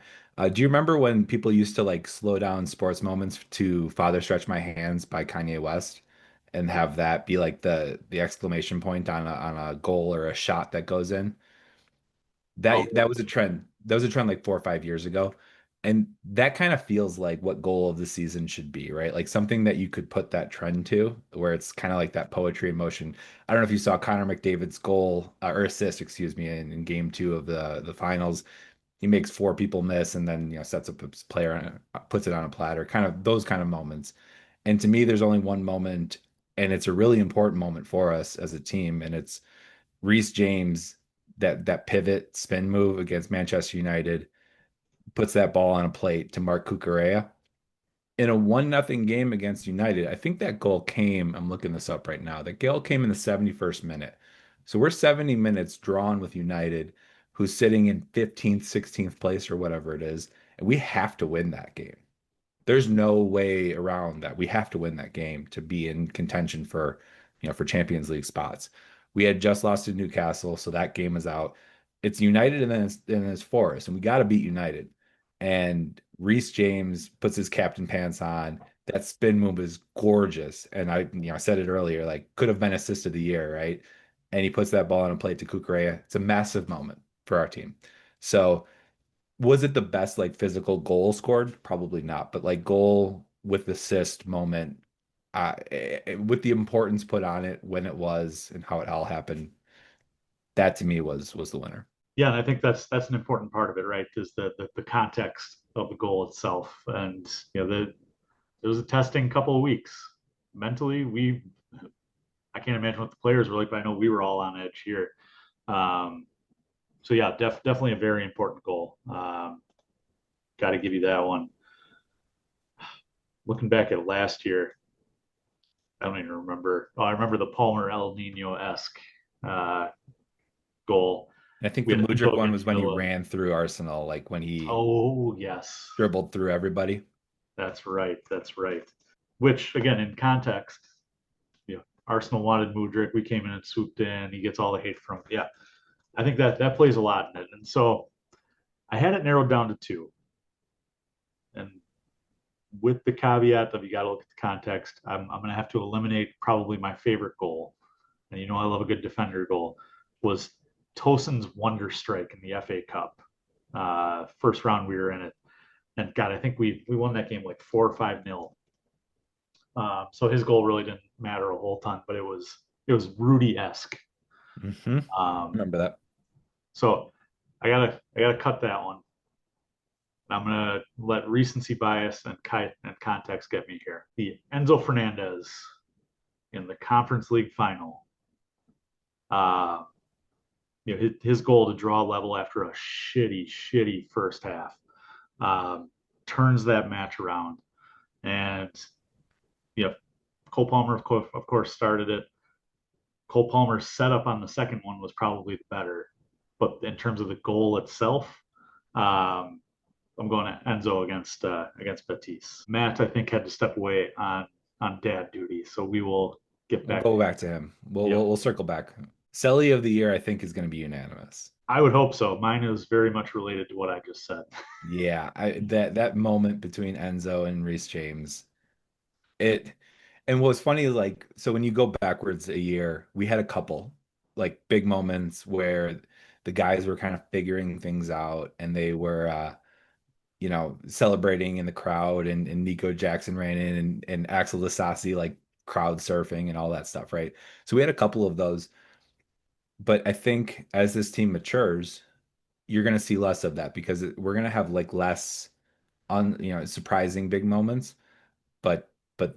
do you remember when people used to like slow down sports moments to "Father Stretch My Hands" by Kanye West and have that be like the exclamation point on a goal or a shot that goes in? Oh, That was a trend. That was a trend like 4 or 5 years ago. And that kind of feels like what goal of the season should be, right? Like something that you could put that trend to, where it's kind of like that poetry in motion. I don't know if you saw Connor McDavid's goal or assist, excuse me, in game 2 of the finals. He makes 4 people miss and then sets up his player and puts it on a platter. Kind of those kind of moments. And to me, there's only one moment, and it's a really important moment for us as a team, and it's Reece James, that pivot spin move against Manchester United, puts that ball on a plate to Mark Cucurella in a 1-0 game against United. I think that goal came, I'm looking this up right now. That goal came in the 71st minute. So we're 70 minutes drawn with United, who's sitting in 15th, 16th place or whatever it is, and we have to win that game. There's no way around that. We have to win that game to be in contention for Champions League spots. We had just lost to Newcastle, so that game is out. It's United and then it's Forest, and we got to beat United. And Reece James puts his captain pants on. That spin move is gorgeous, and I said it earlier, like could have been assist of the year, right? And he puts that ball on a plate to Cucurella. It's a massive moment for our team. So was it the best like physical goal scored? Probably not, but like goal with assist moment, with the importance put on it when it was and how it all happened, that to me was the winner. yeah, and I think that's an important part of it, right? Is the context of the goal itself, and it was a testing couple of weeks mentally. I can't imagine what the players were like, but I know we were all on edge here. So yeah, definitely a very important goal. Got to give you that one. Looking back at last year, I don't even remember. Oh, I remember the Palmer El Nino-esque goal. I think We the had Mudryk Enzo one against was when he Villa. ran through Arsenal, like when he Oh yes, dribbled through everybody. that's right. That's right. Which again, in context, Arsenal wanted Mudryk. We came in and swooped in. He gets all the hate from. Yeah, I think that plays a lot in it. And so I had it narrowed down to two. And with the caveat of you got to look at the context, I'm going to have to eliminate probably my favorite goal. And I love a good defender goal. Was Tosin's wonder strike in the FA Cup. First round we were in it. And God, I think we won that game like 4 or 5-0. So his goal really didn't matter a whole ton, but it was Rudy-esque. Mm-hmm. Remember that. So I gotta cut that one. I'm gonna let recency bias and context get me here. The Enzo Fernandez in the Conference League final. His goal to draw level after a shitty first half turns that match around, and Yeah, Cole Palmer, of course, started it. Cole Palmer's setup on the second one was probably the better, but in terms of the goal itself, um, I'm going to Enzo against Betis. Matt, I think, had to step away on dad duty, so we will get We'll back go to back to him. yep. We'll circle back. Selly of the year, I think, is going to be unanimous. I would hope so. Mine is very much related to what I just said. Yeah, that moment between Enzo and Reece James, it and what's funny, like, so when you go backwards a year, we had a couple like big moments where the guys were kind of figuring things out and they were celebrating in the crowd and Nico Jackson ran in and Axel Lasasi like crowd surfing and all that stuff, right? So we had a couple of those, but I think as this team matures, you're going to see less of that because we're going to have like less surprising big moments. But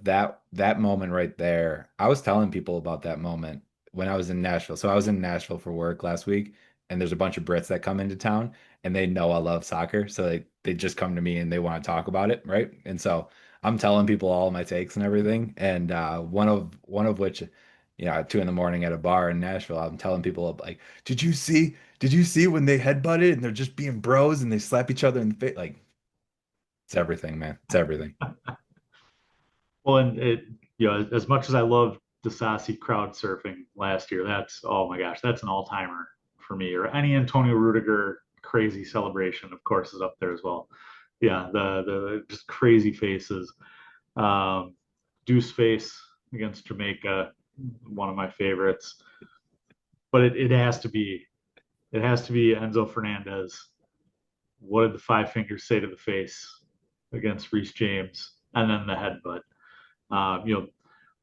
that moment right there, I was telling people about that moment when I was in Nashville. So I was in Nashville for work last week, and there's a bunch of Brits that come into town, and they know I love soccer, so they just come to me and they want to talk about it, right? And so I'm telling people all my takes and everything, and one of which, at 2 in the morning at a bar in Nashville, I'm telling people like, Did you see when they headbutted and they're just being bros and they slap each other in the face? Like, it's everything, man. It's everything. Well, and as much as I loved Disasi crowd surfing last year, that's oh my gosh, that's an all timer for me. Or any Antonio Rudiger crazy celebration, of course, is up there as well. Yeah, the just crazy faces. Um, Deuce face against Jamaica, one of my favorites. But it has to be Enzo Fernandez. What did the five fingers say to the face against Reece James? And then the headbutt.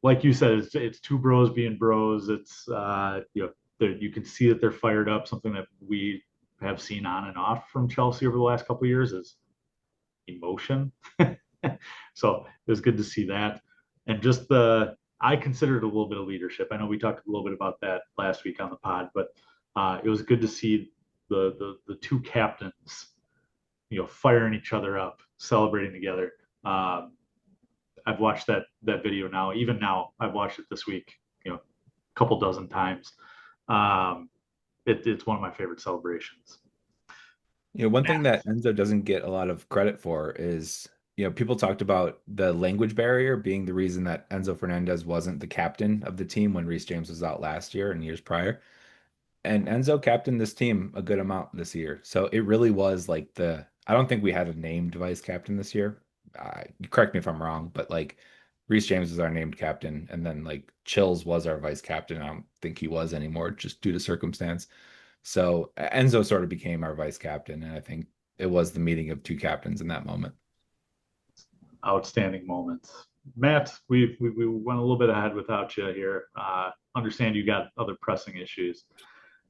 Like you said, it's two bros being bros. It's you can see that they're fired up. Something that we have seen on and off from Chelsea over the last couple of years is emotion. So it was good to see that, and just I consider it a little bit of leadership. I know we talked a little bit about that last week on the pod, but it was good to see the two captains, firing each other up, celebrating together. Um, I've watched that video now. Even now, I've watched it this week, a couple dozen times. Um, it's one of my favorite celebrations. One thing that Enzo doesn't get a lot of credit for is, people talked about the language barrier being the reason that Enzo Fernandez wasn't the captain of the team when Reece James was out last year and years prior. And Enzo captained this team a good amount this year. So it really was like I don't think we had a named vice captain this year. Correct me if I'm wrong, but like Reece James was our named captain, and then like Chills was our vice captain. I don't think he was anymore just due to circumstance. So Enzo sort of became our vice captain, and I think it was the meeting of two captains in that moment. Outstanding moments. Matt, we went a little bit ahead without you here. Understand you got other pressing issues,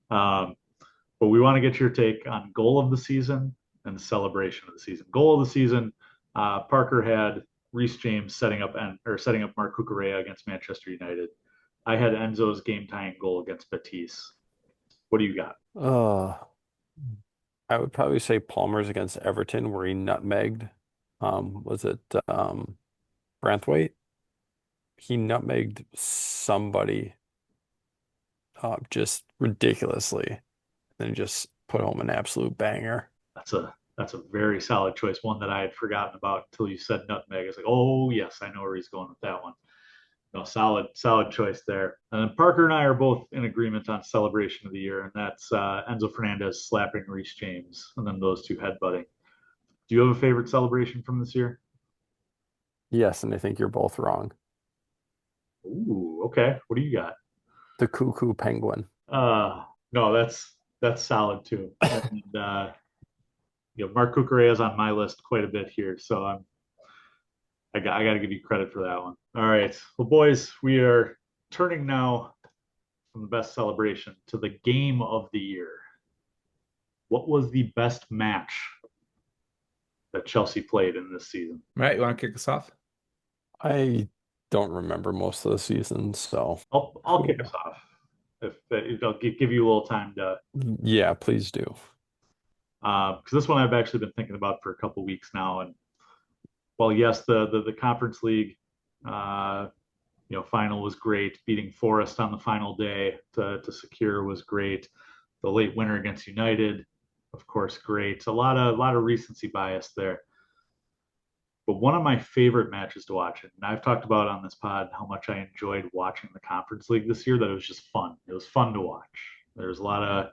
um, but we want to get your take on goal of the season and the celebration of the season. Goal of the season, Parker had Reece James setting up Marc Cucurella against Manchester United. I had Enzo's game tying goal against Betis. What do you got? Uh, I would probably say Palmer's against Everton where he nutmegged. Was it Branthwaite? He nutmegged somebody just ridiculously, and then just put home an absolute banger. That's a very solid choice. One that I had forgotten about until you said nutmeg. It's like, oh yes, I know where he's going with that one. No, solid choice there. And Parker and I are both in agreement on celebration of the year, and that's Enzo Fernandez slapping Reece James, and then those two headbutting. Do you have a favorite celebration from this year? Yes, and I think you're both wrong. Ooh, okay. What do you got? The cuckoo penguin. No, that's solid too. And Mark Cucurella is on my list quite a bit here, so I got to give you credit for that one. All right, well, boys, we are turning now from the best celebration to the game of the year. What was the best match that Chelsea played in this season? All right, you want to kick us off? I don't remember most of the season, so I'll kick us off if I'll give you a little time to yeah, please do. because this one I've actually been thinking about for a couple weeks now. And well, yes, the Conference League Final was great. Beating Forest on the final day to secure was great. The late winner against United, of course, great. A lot of recency bias there. But one of my favorite matches to watch, and I've talked about on this pod how much I enjoyed watching the Conference League this year, that it was just fun. It was fun to watch. There's a lot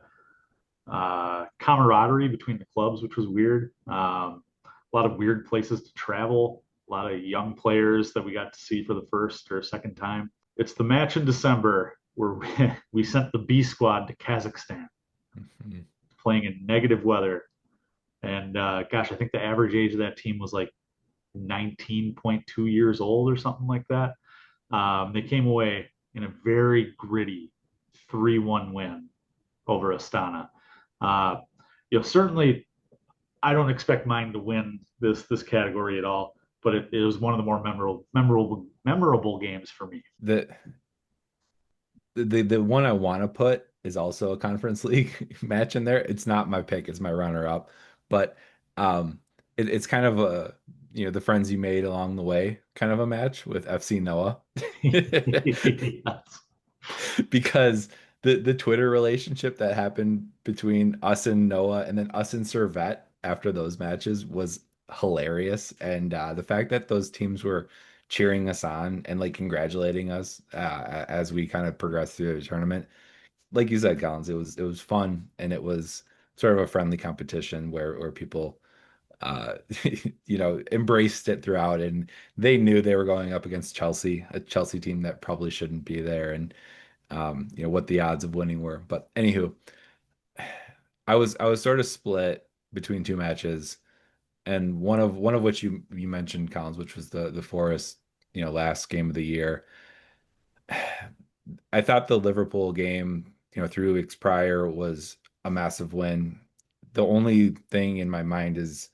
of camaraderie between the clubs, which was weird. A lot of weird places to travel, a lot of young players that we got to see for the first or second time. It's the match in December where we sent the B squad to Kazakhstan, playing in negative weather. And gosh, I think the average age of that team was like 19.2 years old or something like that. They came away in a very gritty 3-1 win over Astana. Certainly I don't expect mine to win this category at all, but it was one of the more memorable games for me. The one I want to put is also a conference league match in there. It's not my pick, it's my runner up. But it's kind of the friends you made along the way kind of a match with FC Noah. Yes. Because the Twitter relationship that happened between us and Noah and then us and Servette after those matches was hilarious. And the fact that those teams were cheering us on and like congratulating us as we kind of progressed through the tournament, like you said, Collins, it was fun and it was sort of a friendly competition where people uh embraced it throughout, and they knew they were going up against Chelsea, a Chelsea team that probably shouldn't be there, and what the odds of winning were. But anywho, I was sort of split between two matches, and one of which you mentioned, Collins, which was the Forest, last game of the year. I thought the Liverpool game, 3 weeks prior was a massive win. The only thing in my mind is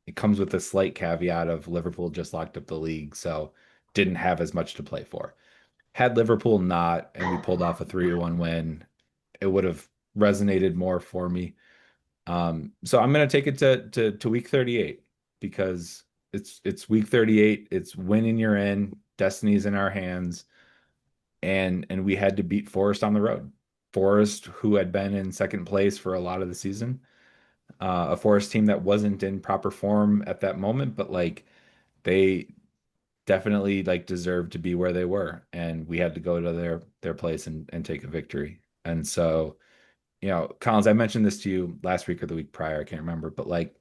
it comes with a slight caveat of Liverpool just locked up the league, so didn't have as much to play for. Had Liverpool not, and we pulled off a 3-1 win, it would have resonated more for me. So I'm gonna take it to week 38 because it's week 38. It's winning you're in, destiny's in our hands, and we had to beat Forest on the road. Forest, who had been in second place for a lot of the season, a Forest team that wasn't in proper form at that moment, but like they definitely like deserved to be where they were, and we had to go to their place and take a victory. And so, Collins, I mentioned this to you last week or the week prior, I can't remember, but like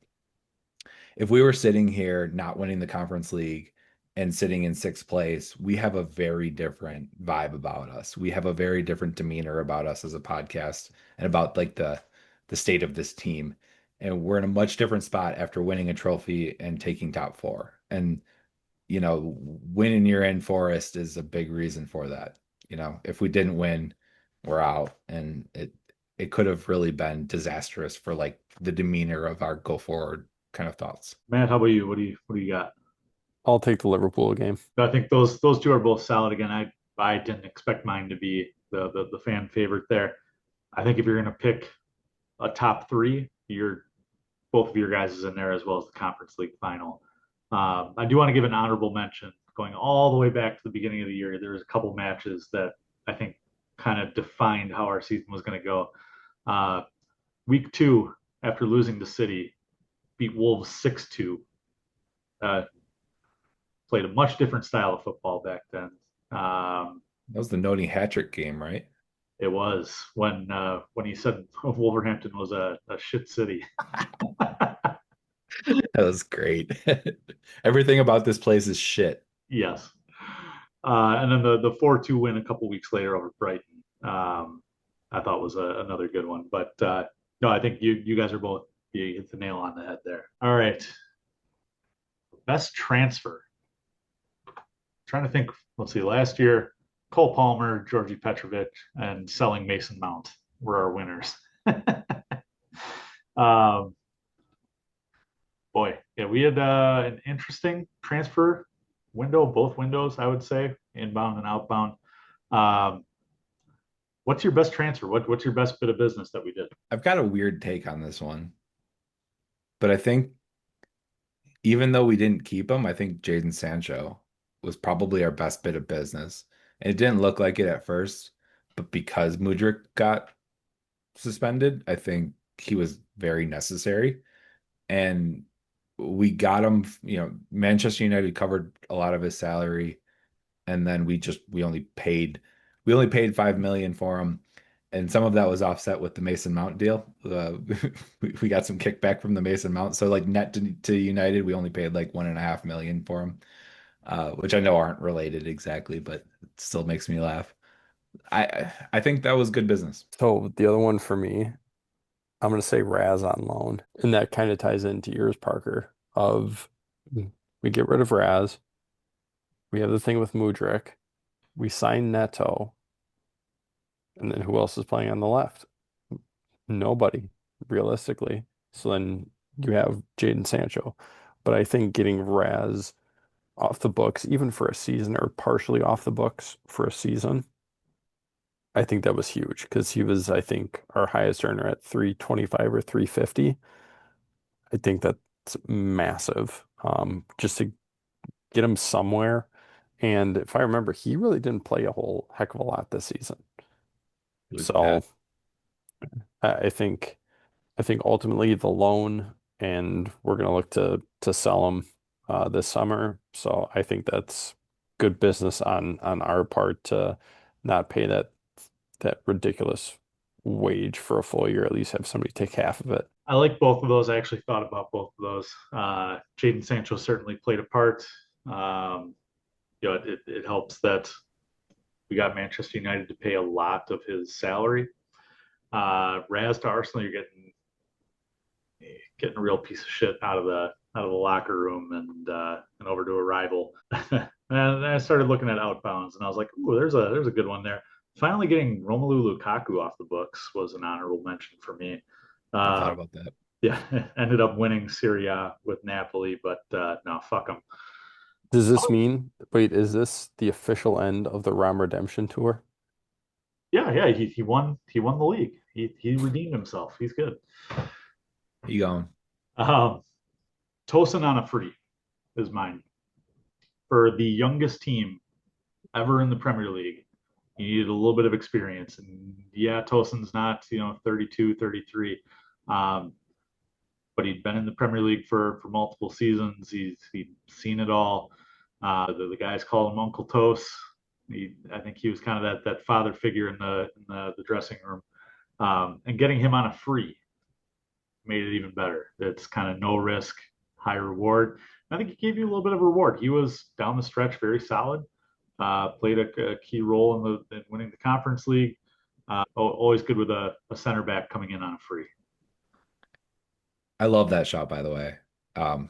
if we were sitting here not winning the conference league and sitting in sixth place, we have a very different vibe about us. We have a very different demeanor about us as a podcast and about like the state of this team. And we're in a much different spot after winning a trophy and taking top four. And winning your in Forest is a big reason for that. If we didn't win, we're out, and it could have really been disastrous for like the demeanor of our go forward kind of thoughts. Matt, how about you? What do you got? I'll take the Liverpool game. I think those two are both solid. Again, I didn't expect mine to be the fan favorite there. I think if you're going to pick a top three, you're both of your guys is in there as well as the Conference League final. I do want to give an honorable mention going all the way back to the beginning of the year. There was a couple matches that I think kind of defined how our season was going to go. Week 2, after losing to City, beat Wolves 6-2. Played a much different style of football back then. That was the Noni hat-trick game, right? It was when he said Wolverhampton was a shit city. That was great. Everything about this place is shit. Yes. And then the 4-2 win a couple weeks later over Brighton, I thought was another good one. But no, I think you guys are both, you hit the nail on the head there. All right. Best transfer. Trying to think, let's see, last year, Cole Palmer, Georgie Petrovic, and selling Mason Mount were our winners. Boy, yeah, we had an interesting transfer window, both windows, I would say, inbound and outbound. Um, what's your best transfer? What's your best bit of business that we did? I've got a weird take on this one, but I think even though we didn't keep him, I think Jadon Sancho was probably our best bit of business. And it didn't look like it at first, but because Mudryk got suspended, I think he was very necessary. And we got him, Manchester United covered a lot of his salary, and then we only paid 5 million for him. And some of that was offset with the Mason Mount deal. We got some kickback from the Mason Mount. So like net to United, we only paid like 1.5 million for him, which I know aren't related exactly, but it still makes me laugh. I think that was good business. So the other one for me, I'm going to say Raz on loan. And that kind of ties into yours, Parker, of we get rid of Raz. We have the thing with Mudryk. We sign Neto. And then who else is playing on the left? Nobody, realistically. So then you have Jadon Sancho. But I think getting Raz off the books, even for a season or partially off the books for a season, I think that was huge because he was, I think, our highest earner at 325 or 350. I think that's massive. Just to get him somewhere. And if I remember, he really didn't play a whole heck of a lot this season. It was bad. So I think ultimately the loan, and we're gonna look to sell him this summer. So I think that's good business on our part to not pay that ridiculous wage for a full year. At least have somebody take half of it. I like both of those. I actually thought about both of those. Jadon Sancho certainly played a part. Um, it helps that we got Manchester United to pay a lot of his salary. Raz to Arsenal, you're getting a real piece of shit out of the locker room and over to a rival. And I started looking at outbounds, and I was like, "Ooh, there's a good one there." Finally, getting Romelu Lukaku off the books was an honorable mention for me. I thought Uh, about that. yeah, ended up winning Serie A with Napoli, but no, fuck them. Does this mean, wait, is this the official end of the Rom Redemption tour? Yeah, yeah, he won the league. He redeemed himself. He's good. You going? Um, Tosin on a free is mine for the youngest team ever in the Premier League. You needed a little bit of experience. And yeah, Tosin's not, 32, 33. Um, but he'd been in the Premier League for multiple seasons. He'd seen it all. The guys call him Uncle Tos. I think he was kind of that father figure in the dressing room. And getting him on a free made it even better. It's kind of no risk, high reward. I think he gave you a little bit of a reward. He was down the stretch very solid. Played a key role in winning the Conference League. Always good with a center back coming in on a free. I love that shot, by the way. Um,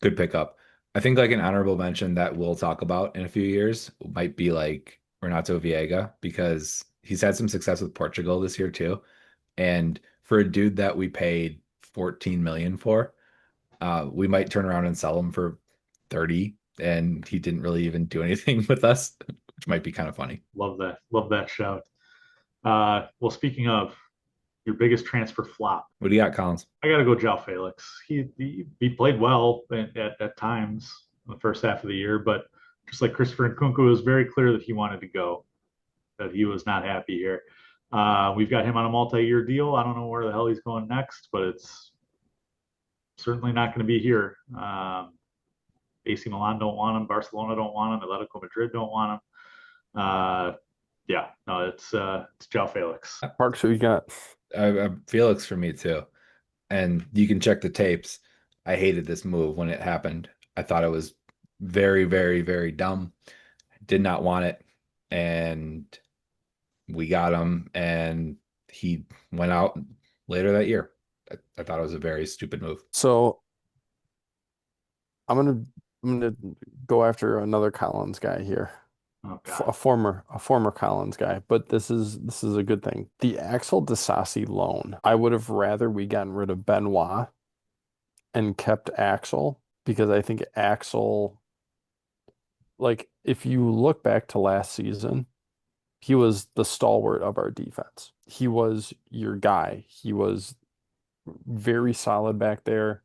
Good pickup. I think like an honorable mention that we'll talk about in a few years might be like Renato Viega because he's had some success with Portugal this year too. And for a dude that we paid 14 million for, we might turn around and sell him for 30 and he didn't really even do anything with us, which might be kind of funny. Love that. Love that shout. Well, speaking of your biggest transfer flop, What do you got, Collins? I got to go João Felix. He played well at times in the first half of the year, but just like Christopher Nkunku, it was very clear that he wanted to go, that he was not happy here. We've got him on a multi-year deal. I don't know where the hell he's going next, but it's certainly not going to be here. AC Milan don't want him. Barcelona don't want him. Atletico Madrid don't want him. Yeah, no, it's João Felix. Parks, who you got? Felix for me too. And you can check the tapes. I hated this move when it happened. I thought it was very, very, very dumb. Did not want it. And we got him, and he went out later that year. I thought it was a very stupid move. So I'm gonna go after another Collins guy here. Oh A God, former Collins guy, but this is a good thing. The Axel Disasi loan. I would have rather we gotten rid of Benoit and kept Axel because I think Axel, like if you look back to last season, he was the stalwart of our defense. He was your guy. He was very solid back there.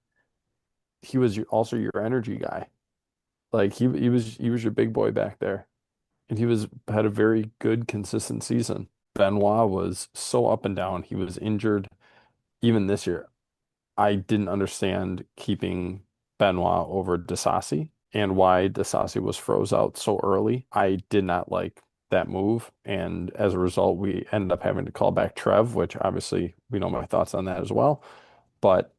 He was also your energy guy. Like he was your big boy back there. And he was had a very good, consistent season. Benoit was so up and down. He was injured even this year. I didn't understand keeping Benoit over Disasi and why Disasi was froze out so early. I did not like that move. And as a result, we ended up having to call back Trev, which obviously we know my thoughts on that as well. But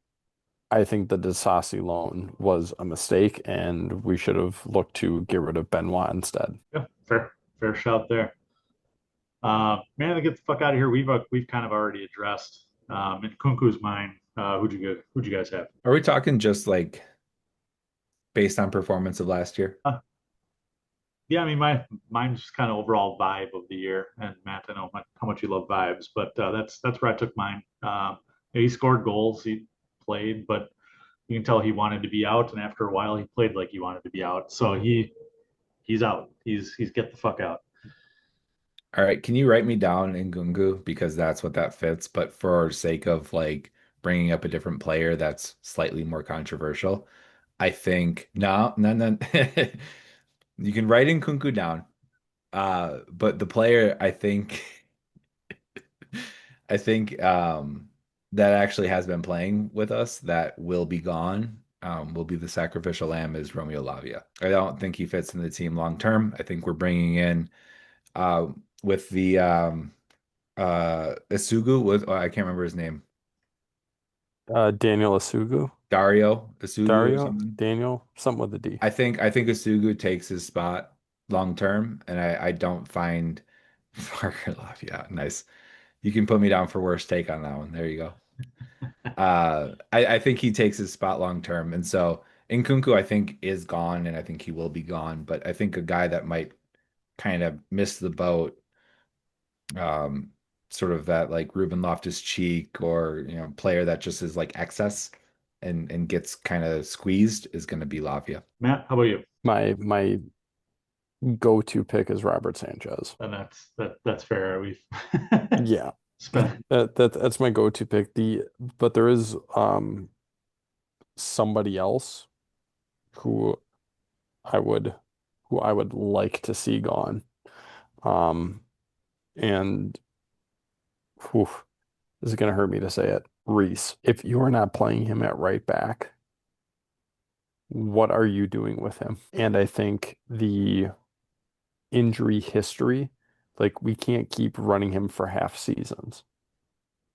I think the Disasi loan was a mistake, and we should have looked to get rid of Benoit instead. Yeah, fair shout there. Man, to get the fuck out of here. We've kind of already addressed in Kunku's mind. Who'd you guys have? Are we talking just like based on performance of last year? Yeah, I mean, mine's just kind of overall vibe of the year. And Matt, I know how much you love vibes, but that's where I took mine. He scored goals, he played, but you can tell he wanted to be out. And after a while, he played like he wanted to be out. So he's out. He's get the fuck out. All right, can you write me down in Gungu because that's what that fits, but for sake of like bringing up a different player that's slightly more controversial, I think no. You can write in Kunku down. But the player I think that actually has been playing with us that will be gone, will be the sacrificial lamb is Romeo Lavia. I don't think he fits in the team long term. I think we're bringing in uh with the Isugu with I can't remember his name. Daniel Asugu, Dario Isugu or Dario, something. Daniel, something with a D. I think Isugu takes his spot long term, and I don't find Parker Lavia nice. You can put me down for worst take on that one. There you go. I think he takes his spot long term, and so Nkunku I think is gone, and I think he will be gone. But I think a guy that might kind of miss the boat, um, sort of that like Ruben Loftus-Cheek or player that just is like excess and gets kind of squeezed is going to be Lavia. Matt, how about you? My go-to pick is Robert Sanchez. And that's fair. We've Yeah, spent that's my go-to pick. But there is somebody else who I would who I would like to see gone. Um, and whew, this is gonna hurt me to say it. Reese, if you are not playing him at right back, what are you doing with him? And I think the injury history, like we can't keep running him for half seasons.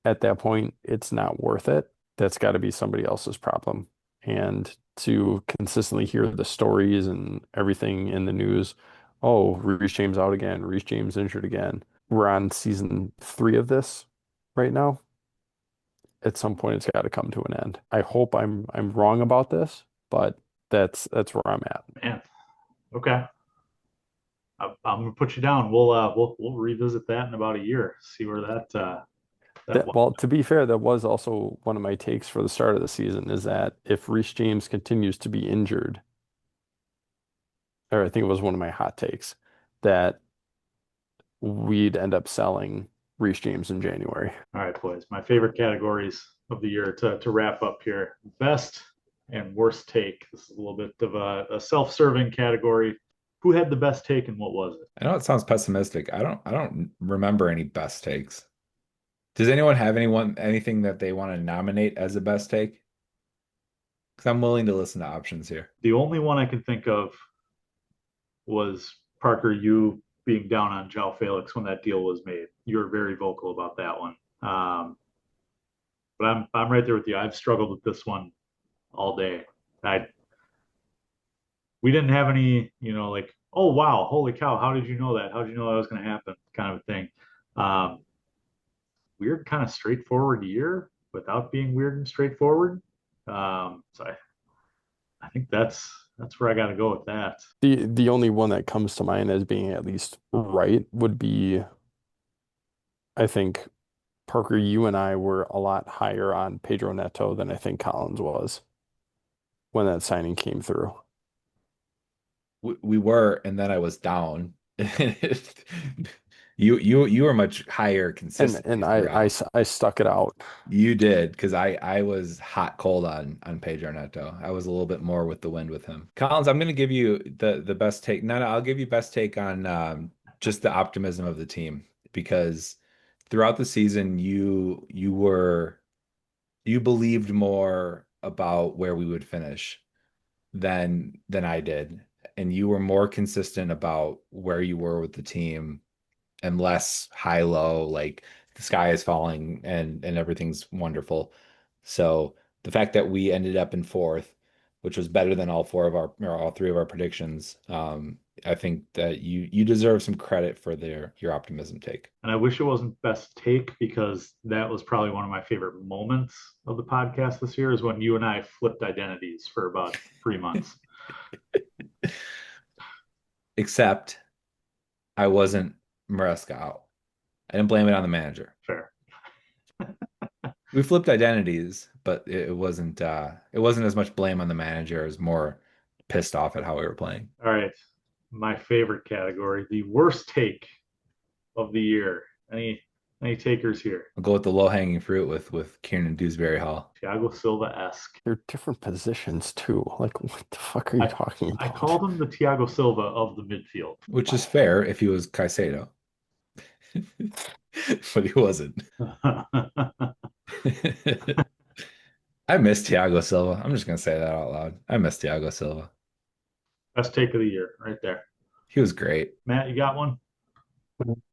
At that point, it's not worth it. That's got to be somebody else's problem. And to consistently hear the stories and everything in the news, oh, Reece James out again, Reece James injured again. We're on season 3 of this right now. At some point, it's got to come to an end. I hope I'm wrong about this, but that's where I'm at. man. Okay. I'm gonna put you down. We'll revisit that in about a year. See where that That was. well, to be fair, that was also one of my takes for the start of the season is that if Reece James continues to be injured, or I think it was one of my hot takes, that we'd end up selling Reece James in January. All right, boys. My favorite categories of the year to wrap up here. Best and worst take. This is a little bit of a self-serving category. Who had the best take and what was it? I know it sounds pessimistic. I don't remember any best takes. Does anyone have anything that they want to nominate as a best take? Because I'm willing to listen to options here. The only one I can think of was Parker, you being down on João Felix when that deal was made. You were very vocal about that one. But I'm right there with you. I've struggled with this one all day. I we didn't have any, like, oh wow, holy cow, how did you know that? How did you know that was going to happen? Kind of a thing. Um, Weird, kind of straightforward year without being weird and straightforward. So I think that's where I got to go with that. The only one that comes to mind as being at least right would be, I think, Parker, you and I were a lot higher on Pedro Neto than I think Collins was when that signing came through. We were, and then I was down. You were much higher And consistently throughout. I stuck it out. You did, because I was hot cold on Pedro Neto. I was a little bit more with the wind with him. Collins, I'm gonna give you the best take. No, no, I'll give you best take on just the optimism of the team, because throughout the season you believed more about where we would finish than I did. And you were more consistent about where you were with the team and less high low, like the sky is falling and everything's wonderful. So the fact that we ended up in fourth, which was better than all four of our or all three of our predictions, I think that you deserve some credit for your optimism take. And I wish it wasn't best take because that was probably one of my favorite moments of the podcast this year is when you and I flipped identities for about 3 months. Except I wasn't Maresca out. I didn't blame it on the manager. Fair. We flipped identities, but it wasn't as much blame on the manager as more pissed off at how we were playing. All right. My favorite category, the worst take of the year. Any takers here? I'll go with the low-hanging fruit with Kieran Dewsbury Hall, Thiago Silva-esque. They're different positions too. Like, what the fuck are you talking I about? called him the Thiago Silva of the midfield. which is fair if he was Caicedo, but he wasn't. I miss Thiago Silva. I'm just gonna say that out loud. I miss Thiago Silva. Best take of the year, right there. He was great, Matt, you got one?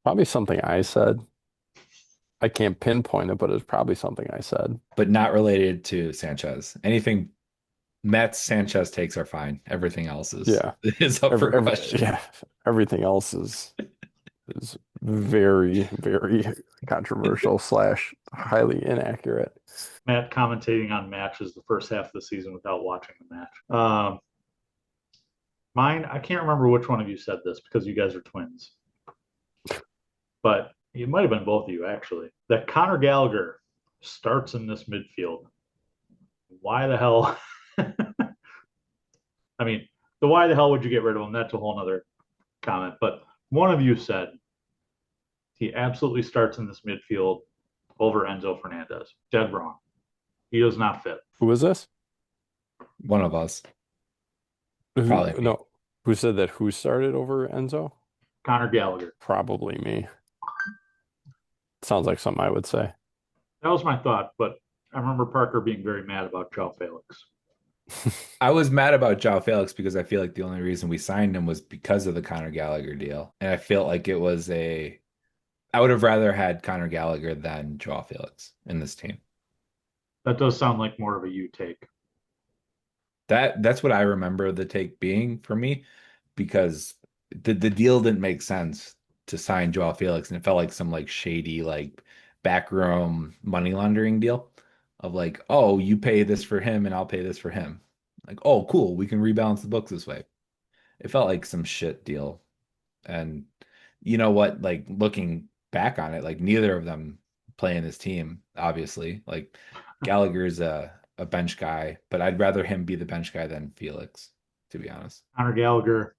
Probably something I said. I can't pinpoint it, but it's probably something I said. but not related to Sanchez. Anything Mets Sanchez takes are fine. Everything else is Yeah. is up for question. Yeah, everything else is very, very controversial slash highly inaccurate. Matt commentating on matches the first half of the season without watching the match. Mine, I can't remember which one of you said this because you guys are twins, but it might have been both of you actually. That Conor Gallagher starts in this midfield. Why the hell? I mean, the why the hell would you get rid of him? That's a whole nother comment. But one of you said he absolutely starts in this midfield over Enzo Fernandez. Dead wrong. He does not fit. Who was this? One of us, Who, probably me. no, who said that? Who started over Enzo? Conor Gallagher. Probably me. Sounds like something I would say. That was my thought, but I remember Parker being very mad about Joao Felix. I was mad about Joao Felix because I feel like the only reason we signed him was because of the Conor Gallagher deal. And I felt like I would have rather had Conor Gallagher than Joao Felix in this team. That does sound like more of a you take. That's what I remember the take being for me, because the deal didn't make sense to sign Joao Felix, and it felt like some like shady like backroom money laundering deal of like, oh, you pay this for him and I'll pay this for him. Like, oh, cool, we can rebalance the books this way. It felt like some shit deal. And you know what? Like looking back on it, like neither of them play in this team, obviously. Like Gallagher's a bench guy, but I'd rather him be the bench guy than Felix, to be honest. Conor Gallagher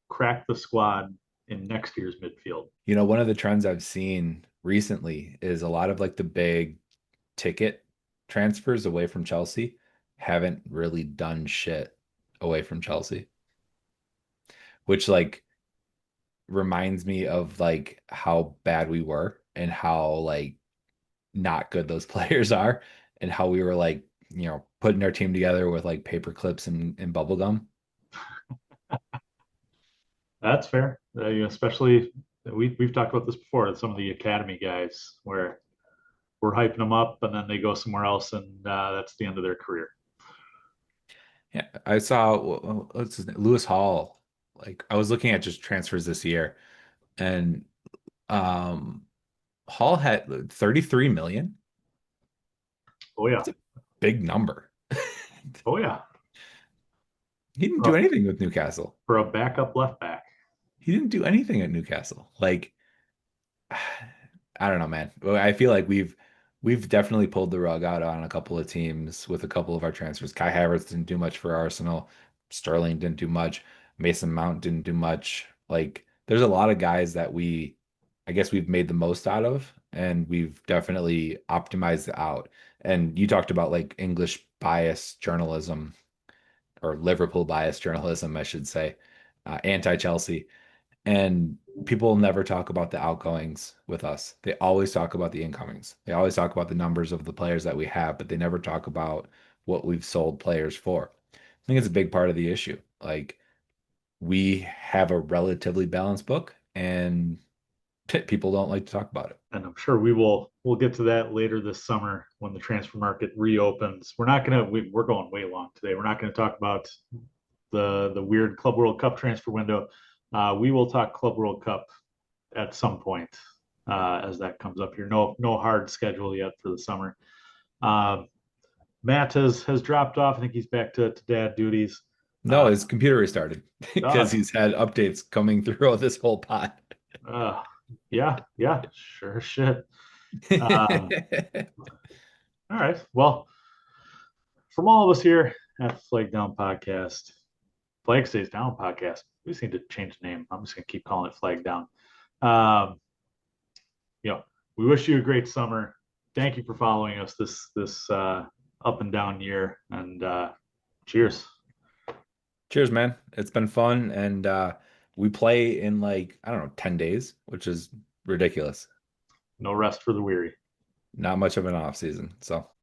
cracked the squad in next year's midfield. You know, one of the trends I've seen recently is a lot of like the big ticket transfers away from Chelsea haven't really done shit away from Chelsea, which like reminds me of like how bad we were and how like not good those players are and how we were like, putting our team together with like paper clips and bubble gum. That's fair. Especially we've talked about this before. Some of the academy guys where we're hyping them up and then they go somewhere else and that's the end of their career. Yeah, I saw what's his name? Lewis Hall. Like I was looking at just transfers this year, and um, Hall had 33 million. Oh yeah. That's a big number. Oh yeah. He didn't do anything with Newcastle. For a backup left back. He didn't do anything at Newcastle. Like, I don't know, man. I feel like we've definitely pulled the rug out on a couple of teams with a couple of our transfers. Kai Havertz didn't do much for Arsenal. Sterling didn't do much. Mason Mount didn't do much. Like, there's a lot of guys that we I guess we've made the most out of, and we've definitely optimized it out. And you talked about like English bias journalism or Liverpool bias journalism, I should say, anti-Chelsea. And people never talk about the outgoings with us. They always talk about the incomings. They always talk about the numbers of the players that we have, but they never talk about what we've sold players for. I think it's a big part of the issue. Like we have a relatively balanced book, and people don't like to talk about it. And I'm sure we'll get to that later this summer when the transfer market reopens. We're going way long today. We're not gonna talk about the weird Club World Cup transfer window. We will talk Club World Cup at some point as that comes up here. No hard schedule yet for the summer. Uh, Matt has dropped off. I think he's back to dad duties. No, Uh, his computer restarted because uh, he's had updates coming through this whole pod. uh, yeah, sure shit. Um, all right. Well, from all of us here at the Flag Down Podcast, Flag Stays Down Podcast, we just need to change the name. I'm just gonna keep calling it Flag Down. Um, you know, we wish you a great summer. Thank you for following us this up and down year, and cheers. Cheers, man. It's been fun. And we play in like, I don't know, 10 days, which is ridiculous. No rest for the weary. Not much of an off season. So